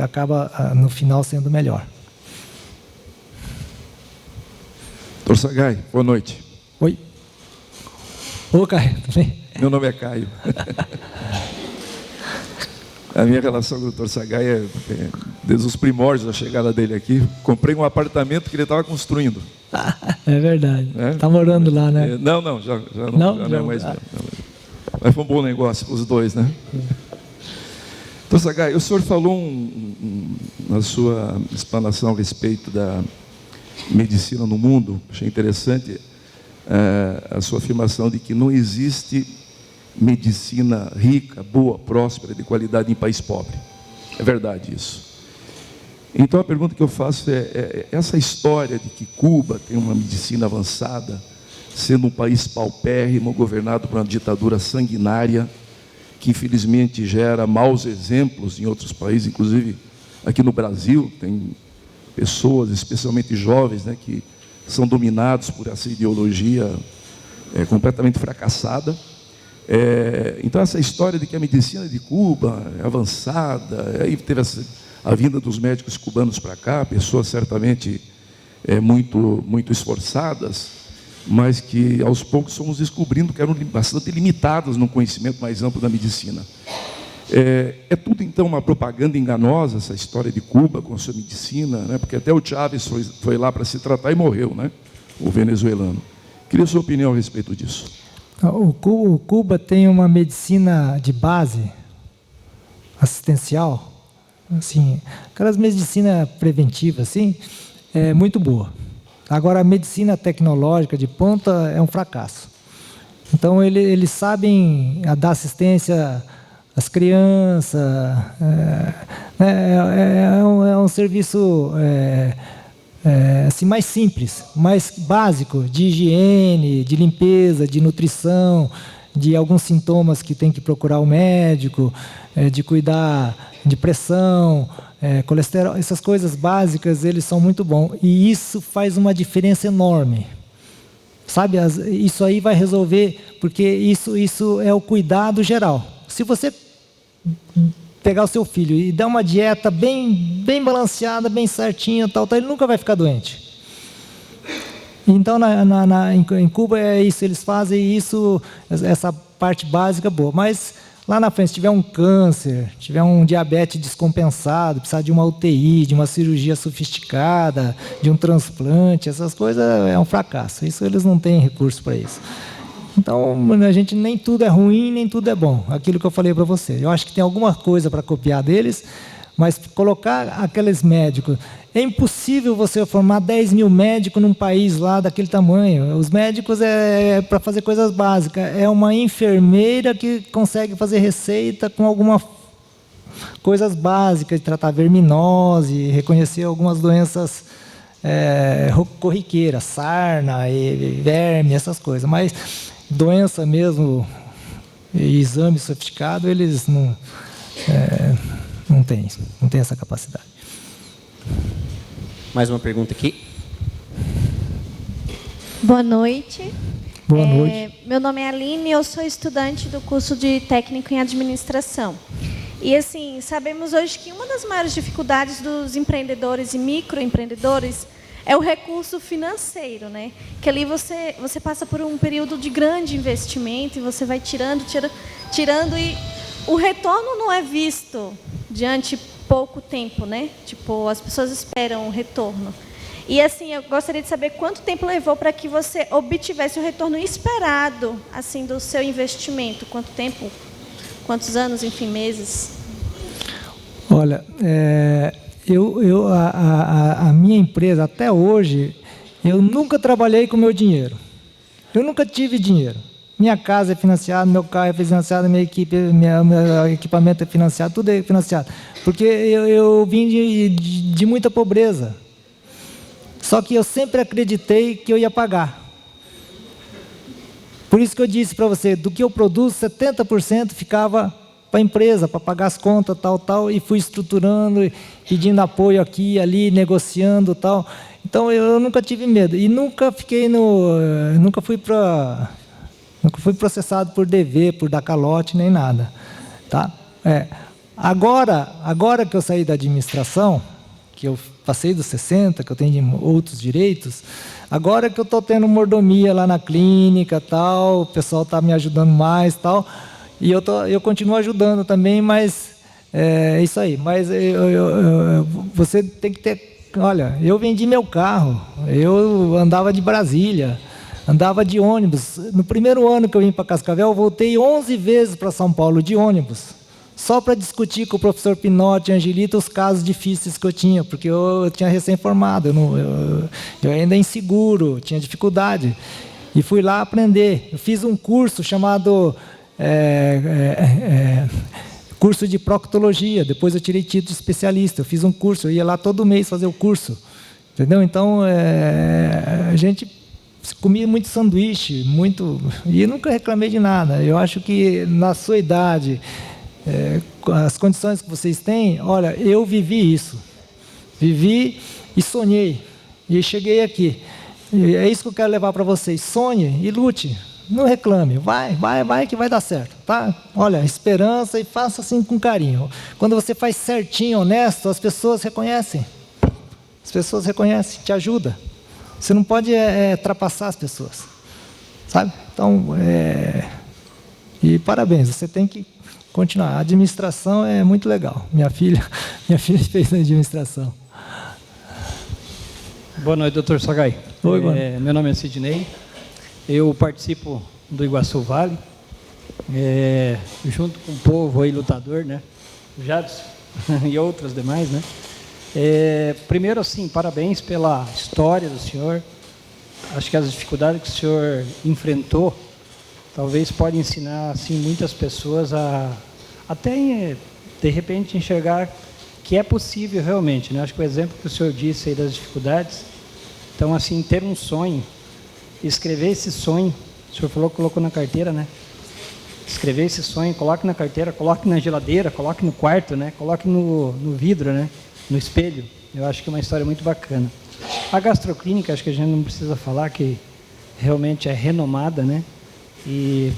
acaba no final sendo melhor. Dr. Sagai, boa noite. Oi. Ô, Caio, tudo bem? Meu nome é Caio. A minha relação com o Dr. Sagai é desde os primórdios da chegada dele aqui. Comprei um apartamento que ele estava construindo. É verdade. Está morando lá, né? Não, já não é mais mesmo. Mas foi um bom negócio para os dois, né? Dr. Sagai, o senhor falou na sua explanação a respeito da medicina no mundo. Achei interessante a sua afirmação de que não existe medicina rica, boa, próspera, de qualidade em país pobre. É verdade isso. Então a pergunta que eu faço é essa história de que Cuba tem uma medicina avançada, sendo um país paupérrimo, governado por uma ditadura sanguinária, que infelizmente gera maus exemplos em outros países, inclusive aqui no Brasil, tem pessoas, especialmente jovens, né, que são dominados por essa ideologia completamente fracassada. Então essa história de que a medicina de Cuba é avançada, aí teve a vinda dos médicos cubanos para cá, pessoas certamente muito esforçadas, mas que aos poucos fomos descobrindo que eram bastante limitadas no conhecimento mais amplo da medicina. É tudo então uma propaganda enganosa essa história de Cuba com a sua medicina, né? Porque até o Chávez foi lá para se tratar e morreu, né? O venezuelano. Queria a sua opinião a respeito disso. O Cuba tem uma medicina de base, assistencial, assim, aquelas medicina preventiva, assim, é muito boa. Agora, a medicina tecnológica de ponta é um fracasso. Então, eles sabem dar assistência às crianças, é um serviço assim, mais simples, mais básico, de higiene, de limpeza, de nutrição, de alguns sintomas que tem que procurar o médico, de cuidar de pressão, colesterol, essas coisas básicas, eles são muito bons. E isso faz uma diferença enorme. Sabe, isso aí vai resolver, porque isso é o cuidado geral. Se você pegar o seu filho e dar uma dieta bem balanceada, bem certinha, tal, ele nunca vai ficar doente. Então, em Cuba é isso, eles fazem isso, essa parte básica boa. Mas lá na frente, se tiver um câncer, tiver um diabetes descompensado, precisar de uma UTI, de uma cirurgia sofisticada, de um transplante, essas coisas é um fracasso. Isso eles não têm recurso para isso. Então, a gente nem tudo é ruim, nem tudo é bom. Aquilo que eu falei para você. Eu acho que tem alguma coisa para copiar deles, mas colocar aqueles médicos... É impossível você formar 10 mil médicos num país lá daquele tamanho. Os médicos para fazer coisas básicas. É uma enfermeira que consegue fazer receita com algumas coisas básicas, de tratar verminose, reconhecer algumas doenças corriqueiras, sarna, verme, essas coisas. Mas doença mesmo, exame sofisticado, eles não têm essa capacidade. Mais uma pergunta aqui. Boa noite. Boa noite. Meu nome é Aline, eu sou estudante do curso de técnico em administração. E assim, sabemos hoje que uma das maiores dificuldades dos empreendedores e microempreendedores é o recurso financeiro, né? Que ali você passa por um período de grande investimento e você vai tirando e o retorno não é visto diante pouco tempo, né? Tipo, as pessoas esperam o retorno. E assim, eu gostaria de saber quanto tempo levou para que você obtivesse o retorno esperado, assim, do seu investimento. Quanto tempo? Quantos anos, enfim, meses? Olha, a minha empresa, até hoje, Eu nunca trabalhei com meu dinheiro. Eu nunca tive dinheiro. Minha casa é financiada, meu carro é financiado, minha equipe, meu equipamento é financiado, tudo é financiado. Porque eu vim de muita pobreza. Só que eu sempre acreditei que eu ia pagar. Por isso que eu disse para você, do que eu produzo, 70% ficava para a empresa, para pagar as contas, tal, e fui estruturando, pedindo apoio aqui, ali, negociando, tal. Então eu nunca tive medo e nunca fui processado por dever, por dar calote, nem nada, tá? Agora que eu saí da administração, que eu passei dos 60, que eu tenho outros direitos, agora que eu estou tendo mordomia lá na clínica, tal, o pessoal está me ajudando mais, tal, e eu continuo ajudando também, mas é isso aí. Mas você tem que ter, olha, eu vendi meu carro, eu andava de Brasília, andava de ônibus. No primeiro ano que eu vim para Cascavel, eu voltei 11 vezes para São Paulo de ônibus, só para discutir com o professor Pinotti e Angelita os casos difíceis que eu tinha, porque eu tinha recém-formado, eu ainda inseguro, tinha dificuldade. E fui lá aprender. Eu fiz um curso chamado curso de proctologia, depois eu tirei título de especialista. Eu fiz um curso, eu ia lá todo mês fazer o curso. Entendeu? Então, a gente comia muito sanduíche, e eu nunca reclamei de nada. Eu acho que na sua idade, as condições que vocês têm, olha, eu vivi isso. Vivi e sonhei. E cheguei aqui. E é isso que eu quero levar para vocês. Sonhe e lute. Não reclame. Vai que vai dar certo. Tá? Olha, esperança e faça assim com carinho. Quando você faz certinho, honesto, as pessoas reconhecem. As pessoas reconhecem, te ajudam. Você não pode ultrapassar as pessoas. Sabe? Então, e parabéns, você tem que continuar. A administração é muito legal. Minha filha fez a administração. Boa noite, doutor Sagai. Oi, mano. Meu nome é Sidney. Eu participo do Iguaçu Vale, junto com o povo aí, lutador, né? O Jadson e outros demais, né? Primeiro, assim, parabéns pela história do senhor. Acho que as dificuldades que o senhor enfrentou talvez pode ensinar assim muitas pessoas a até de repente enxergar que é possível realmente, né? Acho que o exemplo que o senhor disse aí das dificuldades, então assim, ter um sonho, escrever esse sonho, o senhor falou que colocou na carteira, né? Escrever esse sonho, coloque na carteira, coloque na geladeira, coloque no quarto, né? Coloque no vidro, né? No espelho. Eu acho que é uma história muito bacana. A gastroclínica, acho que a gente não precisa falar, que realmente é renomada, né? E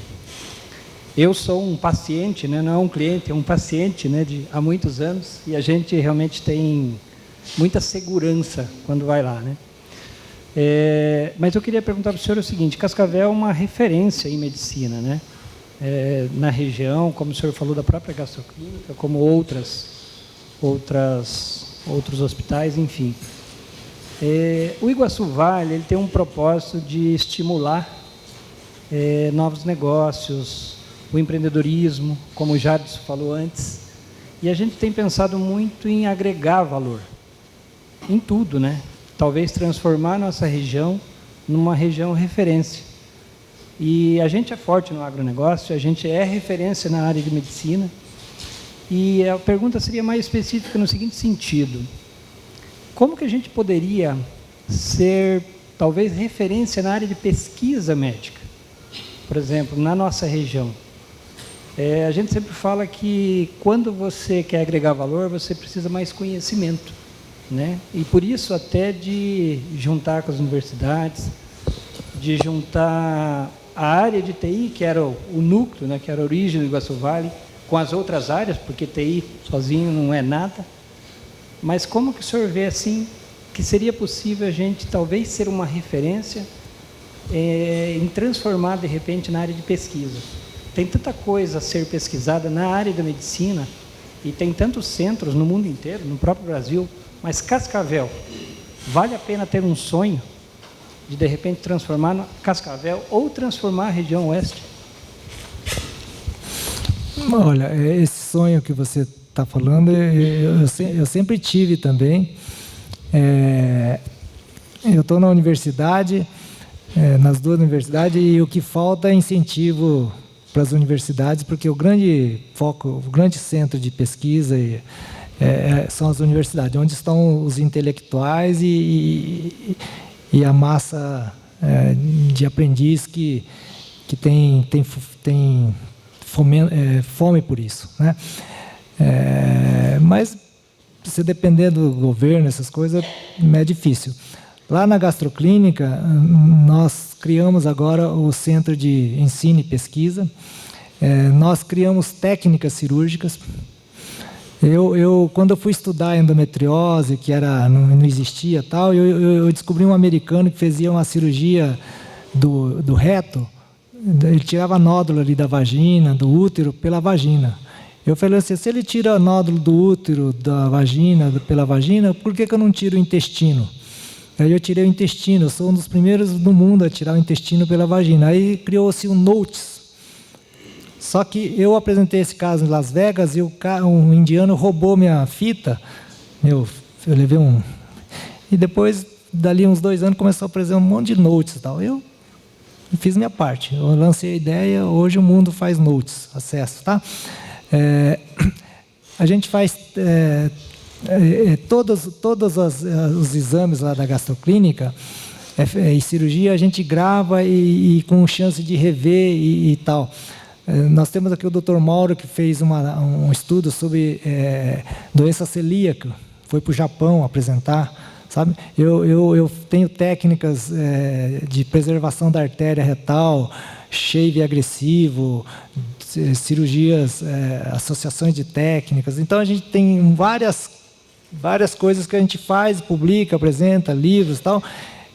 eu sou um paciente, né? Não é um cliente, é um paciente, né? Há muitos anos, e a gente realmente tem muita segurança quando vai lá, né? Mas eu queria perguntar para o senhor o seguinte: Cascavel é uma referência em medicina, né? Na região, como o senhor falou da própria gastroclínica, como outros hospitais, enfim. O Iguaçu Vale, ele tem um propósito de estimular novos negócios, o empreendedorismo, como o Jadson falou antes, e a gente tem pensado muito em agregar valor em tudo, né? Talvez transformar nossa região numa região referência. E a gente é forte no agronegócio, a gente é referência na área de medicina. E a pergunta seria mais específica no seguinte sentido: como que a gente poderia ser, talvez, referência na área de pesquisa médica? Por exemplo, na nossa região. A gente sempre fala que quando você quer agregar valor, você precisa mais conhecimento, né? E por isso até de juntar com as universidades, de juntar a área de TI, que era o núcleo, né, que era a origem do Iguaçu Vale, com as outras áreas, porque TI sozinho não é nada. Mas como que o senhor vê assim que seria possível a gente talvez ser uma referência em transformar de repente na área de pesquisa? Tem tanta coisa a ser pesquisada na área da medicina e tem tantos centros no mundo inteiro, no próprio Brasil, mas Cascavel, vale a pena ter um sonho de repente transformar Cascavel ou transformar a região oeste? Olha, esse sonho que você está falando, eu sempre tive também. eu estou na universidade, nas duas universidades, e o que falta é incentivo para as universidades, porque o grande foco, o grande centro de pesquisa são as universidades, onde estão os intelectuais e a massa de aprendiz que tem fome por isso, né? Mas, se depender do governo, essas coisas, é difícil. Lá na gastroclínica, nós criamos agora o Centro de Ensino e Pesquisa. Nós criamos técnicas cirúrgicas. Quando eu fui estudar endometriose, que não existia tal, eu descobri um americano que fazia uma cirurgia do reto. Ele tirava nódulo ali da vagina, do útero, pela vagina. Eu falei assim, se ele tira nódulo do útero, da vagina, pela vagina, por que eu não tiro o intestino? Aí eu tirei o intestino, eu sou um dos primeiros do mundo a tirar o intestino pela vagina. Aí criou-se um NOTES. Só que eu apresentei esse caso em Las Vegas e um indiano roubou minha fita. Eu levei um... E depois, dali uns 2 anos, começou a apresentar um monte de NOTES e tal. Eu fiz minha parte. Eu lancei a ideia, hoje o mundo faz NOTES, acesso, tá? A gente faz todos os exames lá da gastroclínica e cirurgia, a gente grava e com chance de rever e tal. Nós temos aqui o Dr. Mauro, que fez um estudo sobre doença celíaca, foi para o Japão apresentar, sabe? Eu tenho técnicas de preservação da artéria retal, shave agressivo, cirurgias, associações de técnicas. Então, a gente tem várias coisas que a gente faz, publica, apresenta, livros e tal,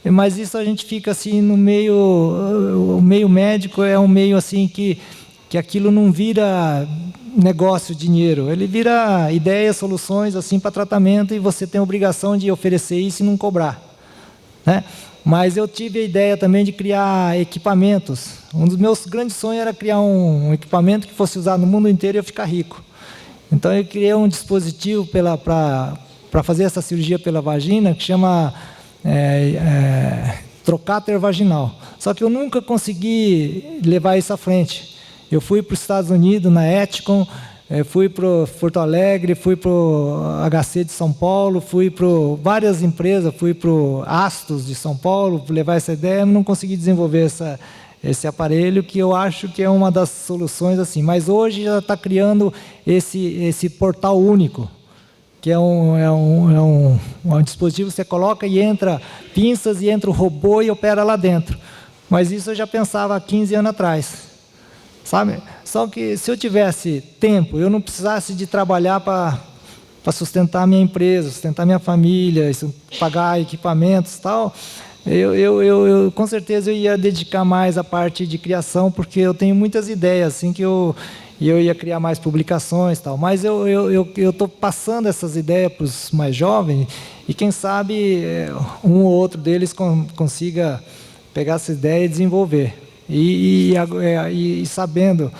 mas isso a gente fica assim no meio... O meio médico é um meio assim que aquilo não vira negócio, dinheiro, ele vira ideias, soluções assim para tratamento, e você tem a obrigação de oferecer isso e não cobrar, né? Mas eu tive a ideia também de criar equipamentos. Um dos meus grandes sonhos era criar um equipamento que fosse usado no mundo inteiro e eu ficar rico. Então eu criei um dispositivo para fazer essa cirurgia pela vagina, que chama trocáter vaginal. Só que eu nunca consegui levar isso à frente. Eu fui para os Estados Unidos, na Eticon, fui para Porto Alegre, fui para o HC de São Paulo, fui para várias empresas, fui para o Astos de São Paulo, levar essa ideia, não consegui desenvolver esse aparelho, que eu acho que é uma das soluções assim. Mas hoje já está criando esse portal único, que é um dispositivo que você coloca e entra pinças e entra o robô e opera lá dentro. Mas isso eu já pensava há 15 anos atrás. Sabe? Só que se eu tivesse tempo, eu não precisasse de trabalhar para sustentar a minha empresa, sustentar a minha família, pagar equipamentos e tal, eu com certeza eu ia dedicar mais à parte de criação, porque eu tenho muitas ideias assim que eu ia criar mais publicações e tal. Mas eu estou passando essas ideias para os mais jovens e quem sabe um ou outro deles consiga pegar essa ideia e desenvolver. E sabendo,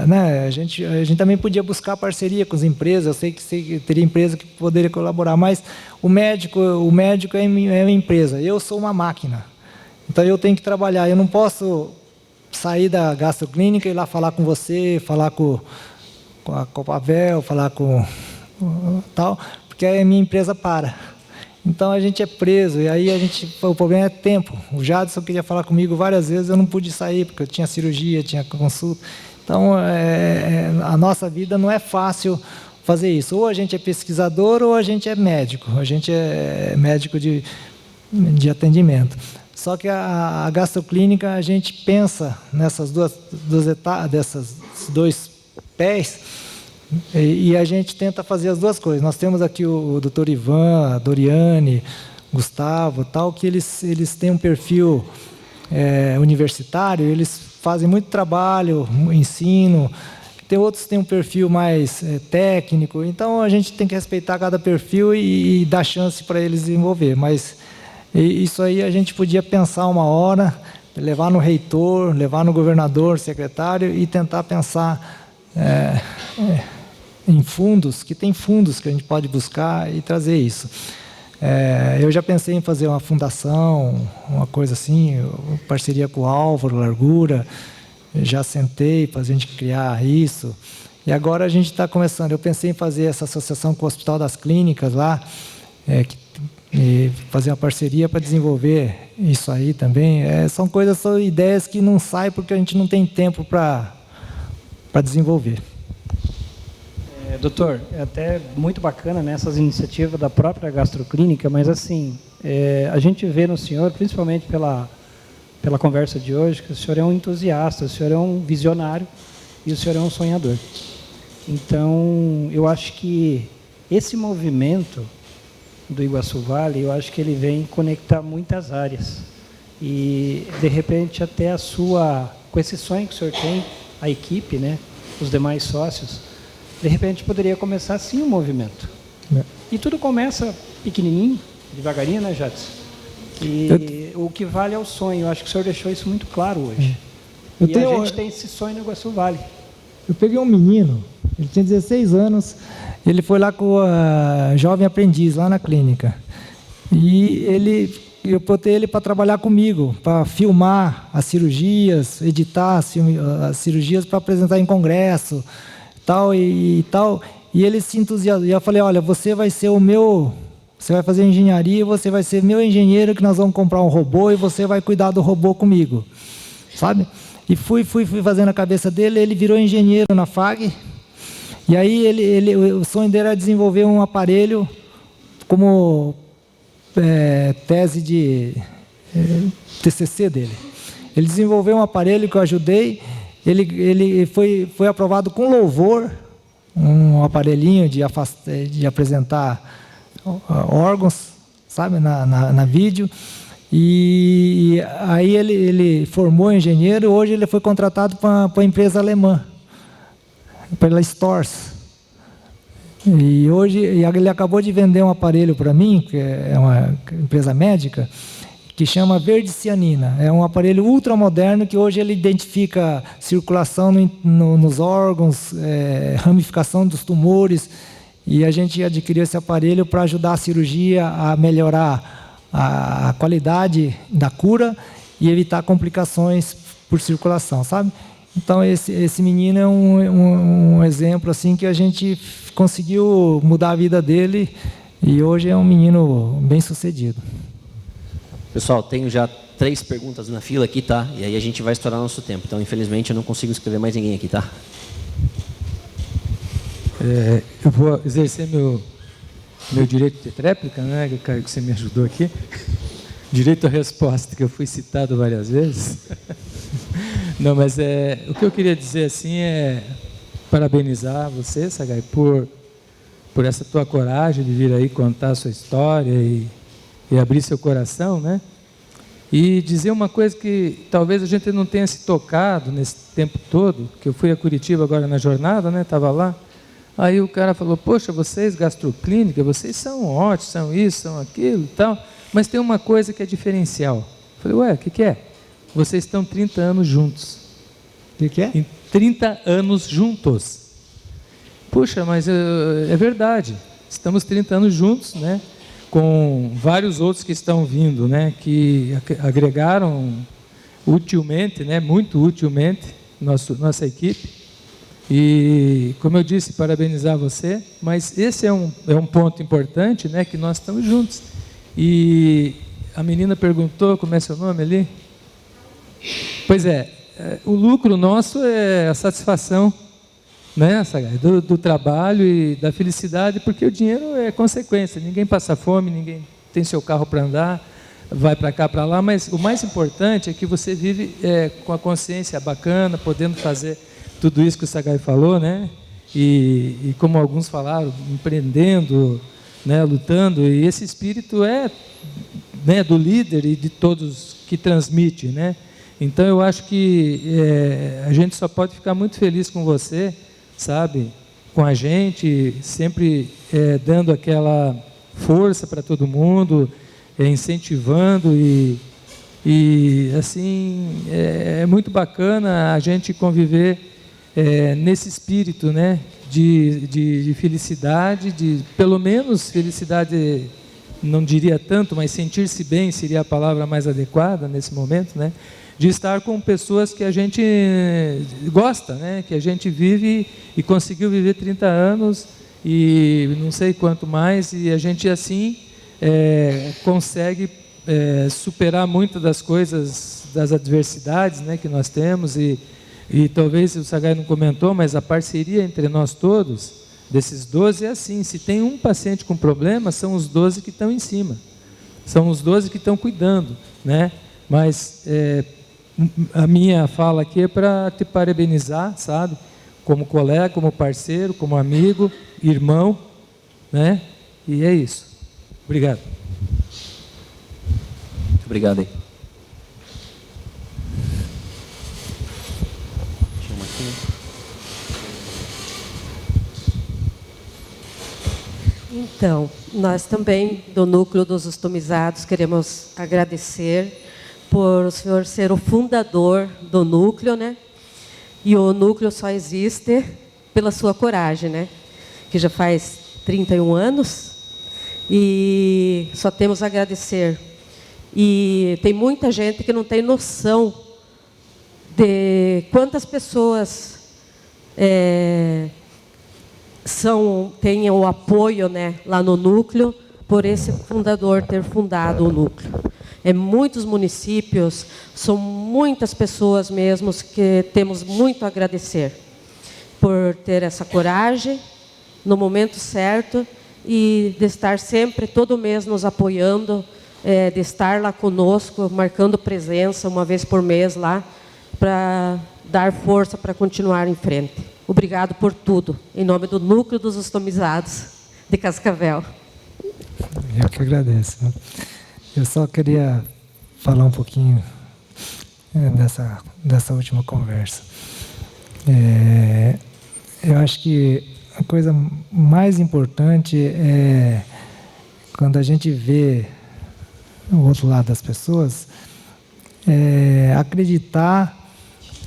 né, a gente também podia buscar parceria com as empresas. Eu sei que teria empresa que poderia colaborar, mas o médico é uma empresa, eu sou uma máquina, então eu tenho que trabalhar. Eu não posso sair da gastroclínica e ir lá falar com você, falar com a Pavel, falar com tal, porque aí a minha empresa para. Então a gente é preso, e aí o problema é tempo. O Jadson queria falar comigo várias vezes, eu não pude sair, porque eu tinha cirurgia, tinha consulta. Então a nossa vida não é fácil fazer isso. Ou a gente é pesquisador, ou a gente é médico. A gente é médico de atendimento. Só que a gastroclínica, a gente pensa nessas duas etapas, desses 2 pés, e a gente tenta fazer as duas coisas. Nós temos aqui o Dr. Ivan, a Doriane, Gustavo, tal, que eles têm um perfil universitário, eles fazem muito trabalho, ensino. Tem outros que têm um perfil mais técnico. Então a gente tem que respeitar cada perfil e dar chance para eles desenvolver. Mas isso aí a gente podia pensar uma hora, levar no reitor, levar no governador, secretário, e tentar pensar em fundos, que tem fundos que a gente pode buscar e trazer isso. Eu já pensei em fazer uma fundação, uma coisa assim, parceria com o Álvaro Largura, já sentei para a gente criar isso. E agora a gente está começando. Eu pensei em fazer essa associação com o Hospital das Clínicas lá, e fazer uma parceria para desenvolver isso aí também. São ideias que não saem porque a gente não tem tempo para desenvolver. Doutor, é até muito bacana nessas iniciativas da própria gastroclínica, mas assim, a gente vê no senhor, principalmente pela conversa de hoje, que o senhor é um entusiasta, o senhor é um visionário e o senhor é um sonhador. Então, eu acho que esse movimento do Iguaçu Vale, eu acho que ele vem conectar muitas áreas. E, de repente, até com esse sonho que o senhor tem, a equipe, né, os demais sócios, de repente poderia começar sim um movimento. E tudo começa pequenininho, devagarinho, né, Jadson? E o que vale é o sonho. Eu acho que o senhor deixou isso muito claro hoje. A gente tem esse sonho no Iguaçu Vale. Eu peguei um menino, ele tinha 16 anos, ele foi lá com a jovem aprendiz, lá na clínica. E eu botei ele para trabalhar comigo, para filmar as cirurgias, editar as cirurgias para apresentar em congresso, tal e tal. E ele se entusiasmou. E eu falei, olha, você vai ser você vai fazer engenharia, você vai ser meu engenheiro, que nós vamos comprar um robô e você vai cuidar do robô comigo, sabe? E fui fazendo a cabeça dele, ele virou engenheiro na FAG, e aí o sonho dele era desenvolver um aparelho como tese de TCC dele. Ele desenvolveu um aparelho que eu ajudei, ele foi aprovado com louvor, um aparelhinho de apresentar órgãos, sabe, na vídeo. E aí ele formou engenheiro, hoje ele foi contratado para uma empresa alemã, pela Stors. E hoje ele acabou de vender um aparelho para mim, que é uma empresa médica, que chama Verdicianina. É um aparelho ultramoderno que hoje ele identifica circulação nos órgãos, ramificação dos tumores, e a gente adquiriu esse aparelho para ajudar a cirurgia a melhorar a qualidade da cura e evitar complicações por circulação, sabe? Então, esse menino é um exemplo assim que a gente conseguiu mudar a vida dele e hoje é um menino bem-sucedido. Pessoal, tenho já 3 perguntas na fila aqui, tá? E aí a gente vai estourar nosso tempo. Então, infelizmente, eu não consigo escrever mais ninguém aqui, tá? Eu vou exercer meu direito de tréplica, né, que você me ajudou aqui. Direito à resposta, que eu fui citado várias vezes. Não, mas o que eu queria dizer assim é parabenizar você, Sagai, por essa tua coragem de vir aí contar a sua história e abrir seu coração, né? E dizer uma coisa que talvez a gente não tenha se tocado nesse tempo todo, que eu fui a Curitiba agora na jornada, né? Estava lá. Aí o cara falou, poxa, vocês gastroclínica, vocês são ótimos, são isso, são aquilo e tal, mas tem uma coisa que é diferencial. Eu falei, ué, o que é? Vocês estão 30 anos juntos. O que é? Em 30 anos juntos. Puxa, mas é verdade. Estamos 30 anos juntos, né? Com vários outros que estão vindo, né? Que agregaram utilmente, né? Muito utilmente, nossa equipe. E, como eu disse, parabenizar você, mas esse é um ponto importante, né? Que nós estamos juntos. E a menina perguntou, como é seu nome ali? Pois o lucro nosso é a satisfação, né, do trabalho e da felicidade, porque o dinheiro é consequência, ninguém passa fome, ninguém tem seu carro para andar, vai para cá, para lá, mas o mais importante é que você vive com a consciência bacana, podendo fazer tudo isso que o Sagai falou, né, e como alguns falaram, empreendendo, né, lutando, e esse espírito né, do líder e de todos que transmite, né. Então, eu acho que a gente só pode ficar muito feliz com você, sabe? Com a gente, sempre dando aquela força para todo mundo, incentivando e assim, é muito bacana a gente conviver nesse espírito, né? De felicidade, de pelo menos felicidade não diria tanto, mas sentir-se bem seria a palavra mais adequada nesse momento, né? De estar com pessoas que a gente gosta, né? Que a gente vive e conseguiu viver 30 anos e não sei quanto mais, e a gente assim consegue superar muitas das coisas, das adversidades, né, que nós temos, e talvez o Sagai não comentou, mas a parceria entre nós todos, desses 12, é assim: se tem um paciente com problema, são os 12 que estão em cima, são os 12 que estão cuidando, né? Mas a minha fala aqui é para te parabenizar, sabe? Como colega, como parceiro, como amigo, irmão, né? E é isso. Obrigado. Muito obrigado aí. Então, nós também, do Núcleo dos Ostomizados, queremos agradecer por o senhor ser o fundador do Núcleo, né? E o Núcleo só existe pela sua coragem, né? Que já faz 31 anos e só temos a agradecer. E tem muita gente que não tem noção de quantas pessoas têm o apoio, né, lá no Núcleo, por esse fundador ter fundado o Núcleo. Muitos municípios, são muitas pessoas mesmo que temos muito a agradecer por ter essa coragem no momento certo e de estar sempre, todo mês, nos apoiando, de estar lá conosco, marcando presença uma vez por mês lá, para dar força para continuar em frente. Obrigado por tudo, em nome do Núcleo dos Ostomizados de Cascavel. Eu que agradeço. Eu só queria falar um pouquinho dessa última conversa. Eu acho que a coisa mais importante é quando a gente vê o outro lado das pessoas, acreditar,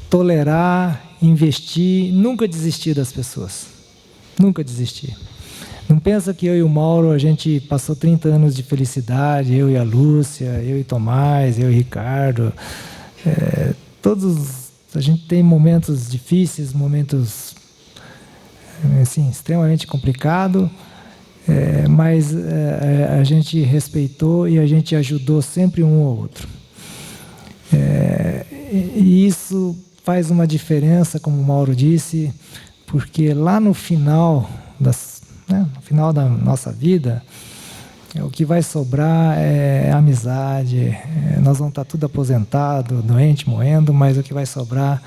tolerar, investir, nunca desistir das pessoas. Nunca desistir. Não pensa que eu e o Mauro, a gente passou 30 anos de felicidade, eu e a Lúcia, eu e Tomás, eu e Ricardo. A gente tem momentos difíceis, momentos assim, extremamente complicados, mas a gente respeitou e a gente ajudou sempre um ao outro. E isso faz uma diferença, como o Mauro disse, porque lá no final no final da nossa vida, o que vai sobrar é amizade. Nós vamos estar tudo aposentado, doente, morrendo, mas o que vai sobrar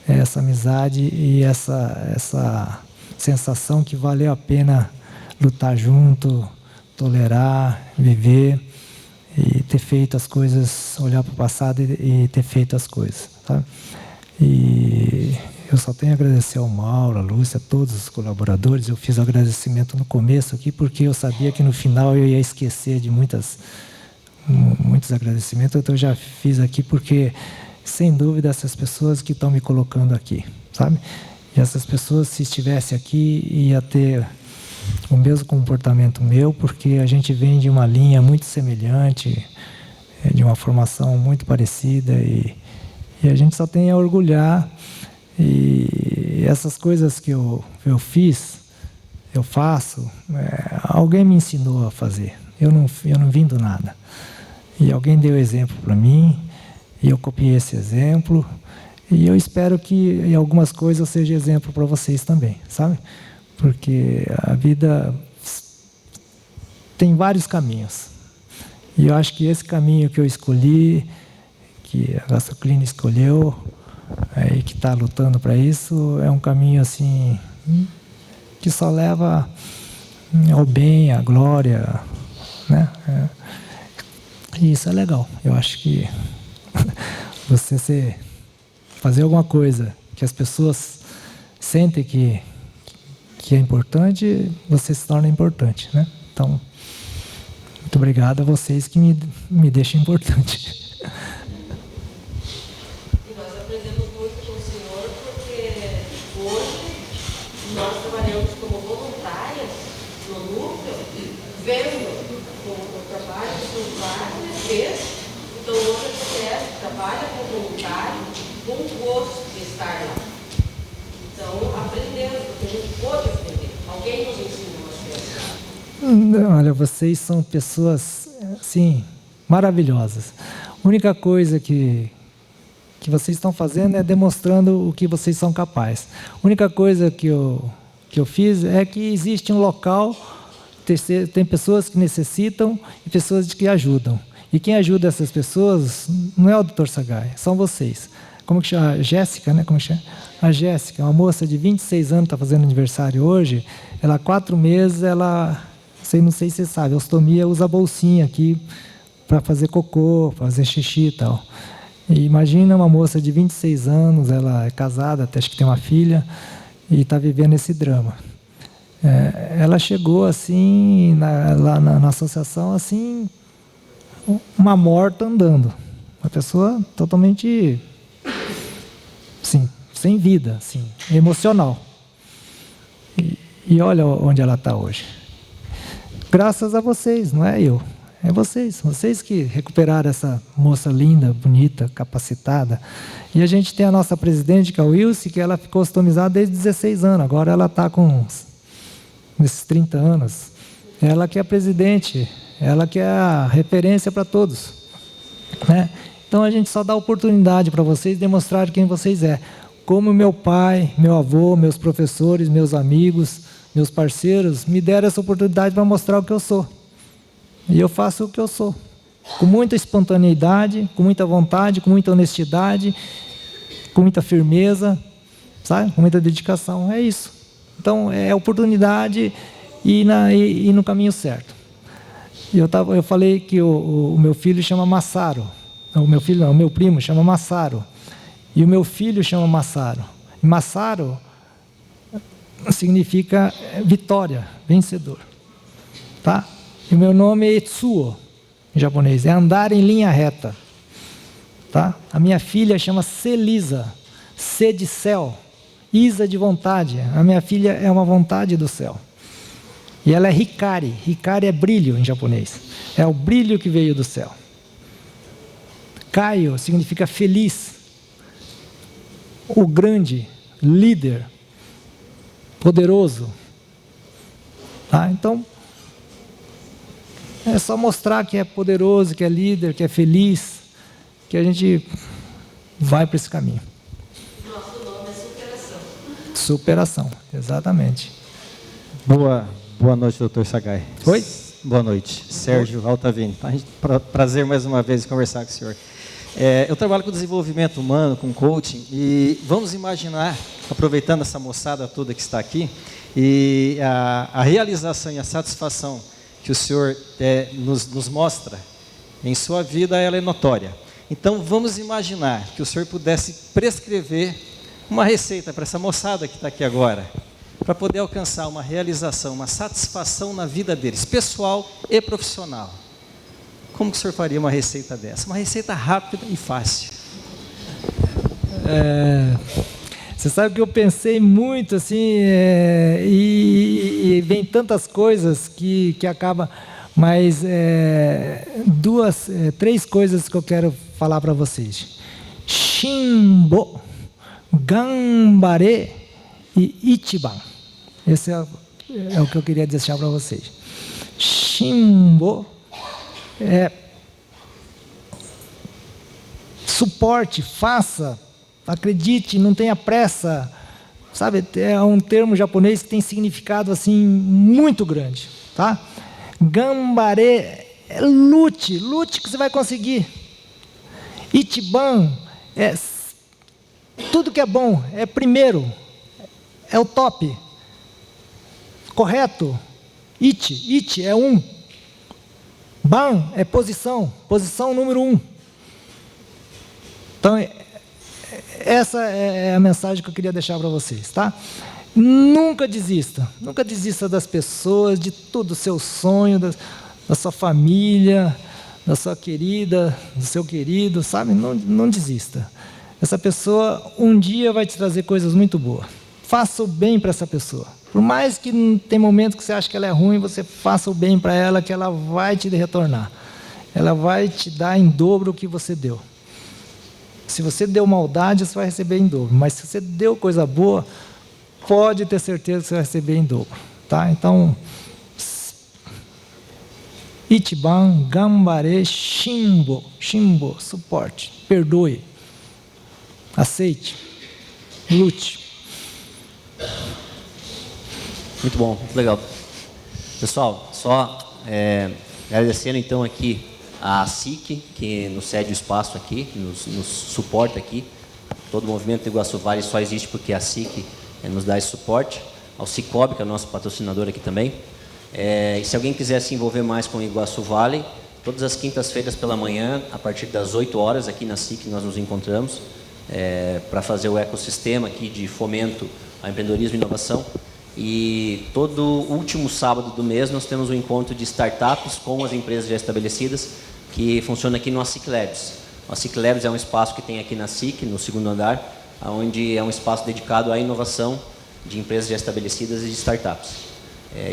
é essa amizade e essa sensação que valeu a pena lutar junto, tolerar, viver e ter feito as coisas, olhar para o passado e ter feito as coisas, tá? E eu só tenho a agradecer ao Mauro, a Lúcia, a todos os colaboradores. Eu fiz o agradecimento no começo aqui, porque eu sabia que no final eu ia esquecer de muitos agradecimentos, então eu já fiz aqui, porque, sem dúvida, essas pessoas que estão me colocando aqui, sabe? E essas pessoas, se estivesse aqui, ia ter o mesmo comportamento meu, porque a gente vem de uma linha muito semelhante, de uma formação muito parecida, e a gente só tem a orgulhar. E essas coisas que eu faço, alguém me ensinou a fazer. Eu não vim do nada. E alguém deu exemplo para mim, e eu copiei esse exemplo, e eu espero que em algumas coisas eu seja exemplo para vocês também, sabe? Porque a vida tem vários caminhos. E eu acho que esse caminho que eu escolhi, que a Gastroclínica escolheu, e que está lutando para isso, é um caminho assim que só leva ao bem, à glória, né? E isso é legal. Eu acho que você fazer alguma coisa que as pessoas sentem que é importante, você se torna importante, né? Então, muito obrigado a vocês que me deixam importante. Nós trabalhamos como voluntárias no Núcleo, vendo como com gosto de estar lá. Então, aprendemos, porque a gente pode aprender. Alguém nos ensinou as coisas. Olha, vocês são pessoas, assim, maravilhosas. A única coisa que vocês estão fazendo é demonstrando o que vocês são capazes. A única coisa que eu fiz é que existe um local, tem pessoas que necessitam e pessoas que ajudam. E quem ajuda essas pessoas não é o Dr. Sagai, são vocês. Como que chama? A Jéssica, né? Como que chama? A Jéssica, uma moça de 26 anos, está fazendo aniversário hoje. Ela, há 4 meses, não sei se você sabe, a ostomia usa a bolsinha aqui para fazer cocô, fazer xixi e tal. E imagina uma moça de 26 anos, ela é casada, até acho que tem uma filha, e está vivendo esse drama. Ela chegou assim, lá na associação, assim, uma morta andando. Uma pessoa totalmente, sim, sem vida, assim, emocional. E olha onde ela está hoje. Graças a vocês, não é eu. É vocês que recuperaram essa moça linda, bonita, capacitada. E a gente tem a nossa presidente, que é a Wilce, que ela ficou ostomizada desde 16 anos. Agora ela está com esses 30 anos. Ela que é a presidente, ela que é a referência para todos. Né? Então a gente só dá oportunidade para vocês demonstrar quem vocês é. Como meu pai, meu avô, meus professores, meus amigos, meus parceiros me deram essa oportunidade para mostrar o que eu sou. E eu faço o que eu sou, com muita espontaneidade, com muita vontade, com muita honestidade, com muita firmeza, sabe? Com muita dedicação, é isso. Então, é oportunidade e no caminho certo. Eu falei que o meu filho chama Massaro, o meu primo chama Massaro, e o meu filho chama Massaro. Massaro significa vitória, vencedor, tá? E o meu nome é Etsuo, em japonês, é andar em linha reta. Tá? A minha filha chama Celisa, C de céu, Isa de vontade. A minha filha é uma vontade do céu. E ela é Hikari, Hikari é brilho em japonês, é o brilho que veio do céu. Kaio significa feliz, o grande, líder, poderoso. Tá? Então, é só mostrar que é poderoso, que é líder, que é feliz, que a gente vai para esse caminho. Nosso nome é superação. Superação, exatamente. Boa noite, doutor Sagai. Oi? Boa noite, Sérgio Altavini. Prazer mais uma vez conversar com o senhor. Eu trabalho com desenvolvimento humano, com coaching, e vamos imaginar, aproveitando essa moçada toda que está aqui, e a realização e a satisfação que o senhor nos mostra em sua vida, ela é notória. Então, vamos imaginar que o senhor pudesse prescrever uma receita para essa moçada que está aqui agora, para poder alcançar uma realização, uma satisfação na vida deles, pessoal e profissional. Como que o senhor faria uma receita dessa? Uma receita rápida e fácil. Você sabe que eu pensei muito assim, e vem tantas coisas que acaba, mas 3 coisas que eu quero falar para vocês. Shinbo, Gambare e Ichiban. Esse é o que eu queria deixar para vocês. Shinbo é suporte, faça, acredite, não tenha pressa, sabe? É um termo japonês que tem significado assim muito grande, tá? Gambare é lute que você vai conseguir. Ichiban é tudo que é bom, é primeiro, é o top, correto. Ichi é 1. Ban é posição número 1. Então, essa é a mensagem que eu queria deixar para vocês, tá? Nunca desista das pessoas, de todo o seu sonho, da sua família, da sua querida, do seu querido, sabe? Não desista. Essa pessoa um dia vai te trazer coisas muito boas. Faça o bem para essa pessoa. Por mais que tem momentos que você acha que ela é ruim, você faça o bem para ela, que ela vai te retornar. Ela vai te dar em dobro o que você deu. Se você deu maldade, você vai receber em dobro. Mas se você deu coisa boa, pode ter certeza que você vai receber em dobro. Tá? Então, Ichiban, Gambare, Shimbo, suporte, perdoe, aceite, lute. Muito bom, muito legal. Pessoal, só agradecendo então aqui a SIC, que nos cede o espaço aqui, nos suporta aqui. Todo o movimento do Iguaçu Vale só existe porque a SIC nos dá esse suporte. Ao Cicobi, que é o nosso patrocinador aqui também. E se alguém quiser se envolver mais com o Iguaçu Vale, todas as quintas-feiras pela manhã, a partir das 8 horas, aqui na SIC nós nos encontramos para fazer o ecossistema aqui de fomento ao empreendedorismo e inovação. E todo último sábado do mês nós temos um encontro de startups com as empresas já estabelecidas, que funciona aqui no ASIC Labs. O ASIC Labs é um espaço que tem aqui na SIC, no segundo andar, onde é um espaço dedicado à inovação de empresas já estabelecidas e de startups.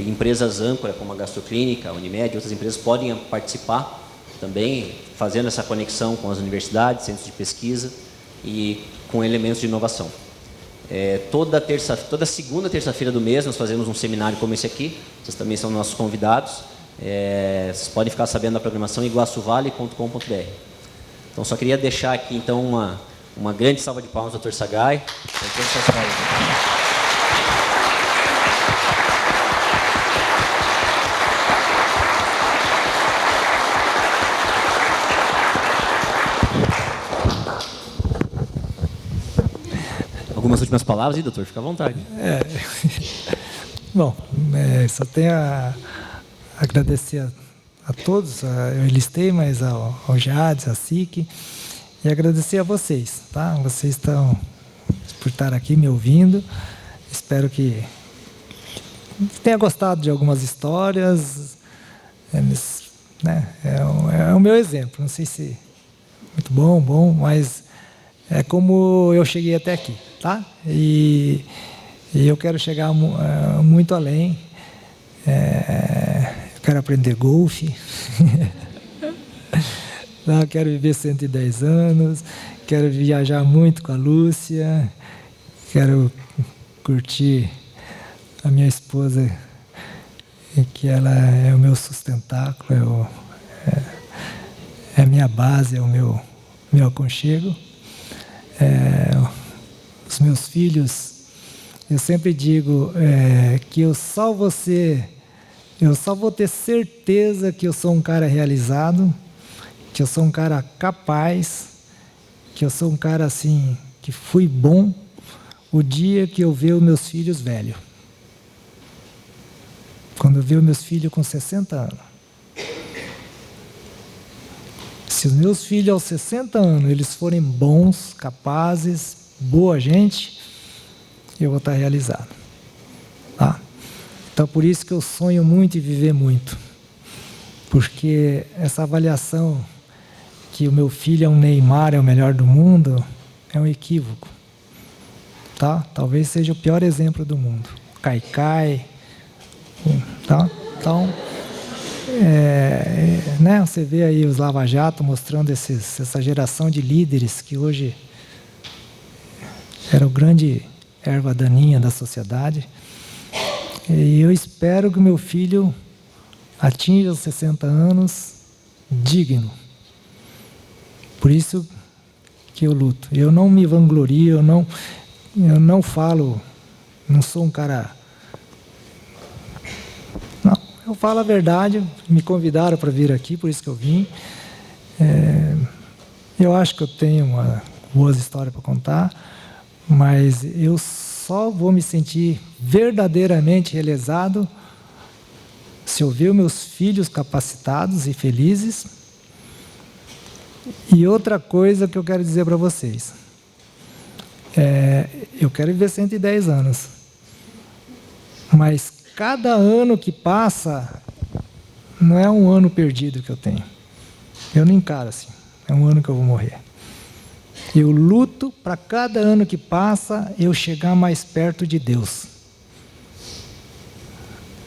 Empresas âncora, como a Gastroclínica, a Unimed, outras empresas podem participar também, fazendo essa conexão com as universidades, centros de pesquisa e com elementos de inovação. Toda segunda terça-feira do mês nós fazemos um seminário como esse aqui, vocês também são nossos convidados. Vocês podem ficar sabendo da programação em iguaçuvale.com.br. Então, só queria deixar aqui então uma grande salva de palmas ao Dr. Sagai. Algumas últimas palavras, e doutor, fica à vontade. Bom, só tenho a agradecer a todos, eu listei, mas ao Jades, a SIC, e agradecer a vocês, tá? Vocês estão por estar aqui me ouvindo. Espero que tenha gostado de algumas histórias, né? É o meu exemplo. Não sei se muito bom, mas é como eu cheguei até aqui, tá? E eu quero chegar muito além. Eu quero aprender golfe. Eu quero viver 110 anos. Quero viajar muito com a Lúcia. Quero curtir a minha esposa, que ela é o meu sustentáculo, é a minha base, é o meu aconchego. Os meus filhos, eu sempre digo que eu só vou ter certeza que eu sou um cara realizado, que eu sou um cara capaz, que eu sou um cara assim, que fui bom, o dia que eu ver os meus filhos velhos. Quando eu ver os meus filhos com 60 anos. Se os meus filhos aos 60 anos, eles forem bons, capazes, boa gente, eu vou estar realizado. Tá? Então, por isso que eu sonho muito em viver muito. Porque essa avaliação que o meu filho é um Neymar, é o melhor do mundo, é um equívoco. Tá? Talvez seja o pior exemplo do mundo. Cai. Tá? Então, né? Você vê aí os Lava Jato mostrando essa geração de líderes que hoje era o grande erva daninha da sociedade. E eu espero que o meu filho atinja os 60 anos digno. Por isso que eu luto. Eu não me vanglorio, eu não falo, não sou um cara... Não, eu falo a verdade, me convidaram para vir aqui, por isso que eu vim. Eu acho que eu tenho boas histórias para contar, mas eu só vou me sentir verdadeiramente realizado se eu ver meus filhos capacitados e felizes. E outra coisa que eu quero dizer para vocês, eu quero viver 110 anos, mas cada ano que passa não é um ano perdido que eu tenho. Eu não encaro assim, é um ano que eu vou morrer. Eu luto para cada ano que passa eu chegar mais perto de Deus.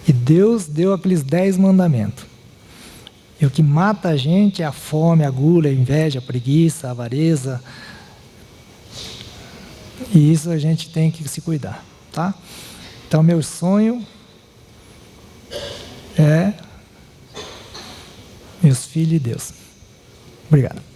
E Deus deu aqueles 10 mandamentos. E o que mata a gente é a fome, a gula, a inveja, a preguiça, a avareza, E isso a gente tem que se cuidar, tá? Então, meu sonho é meus filhos e Deus. Obrigado.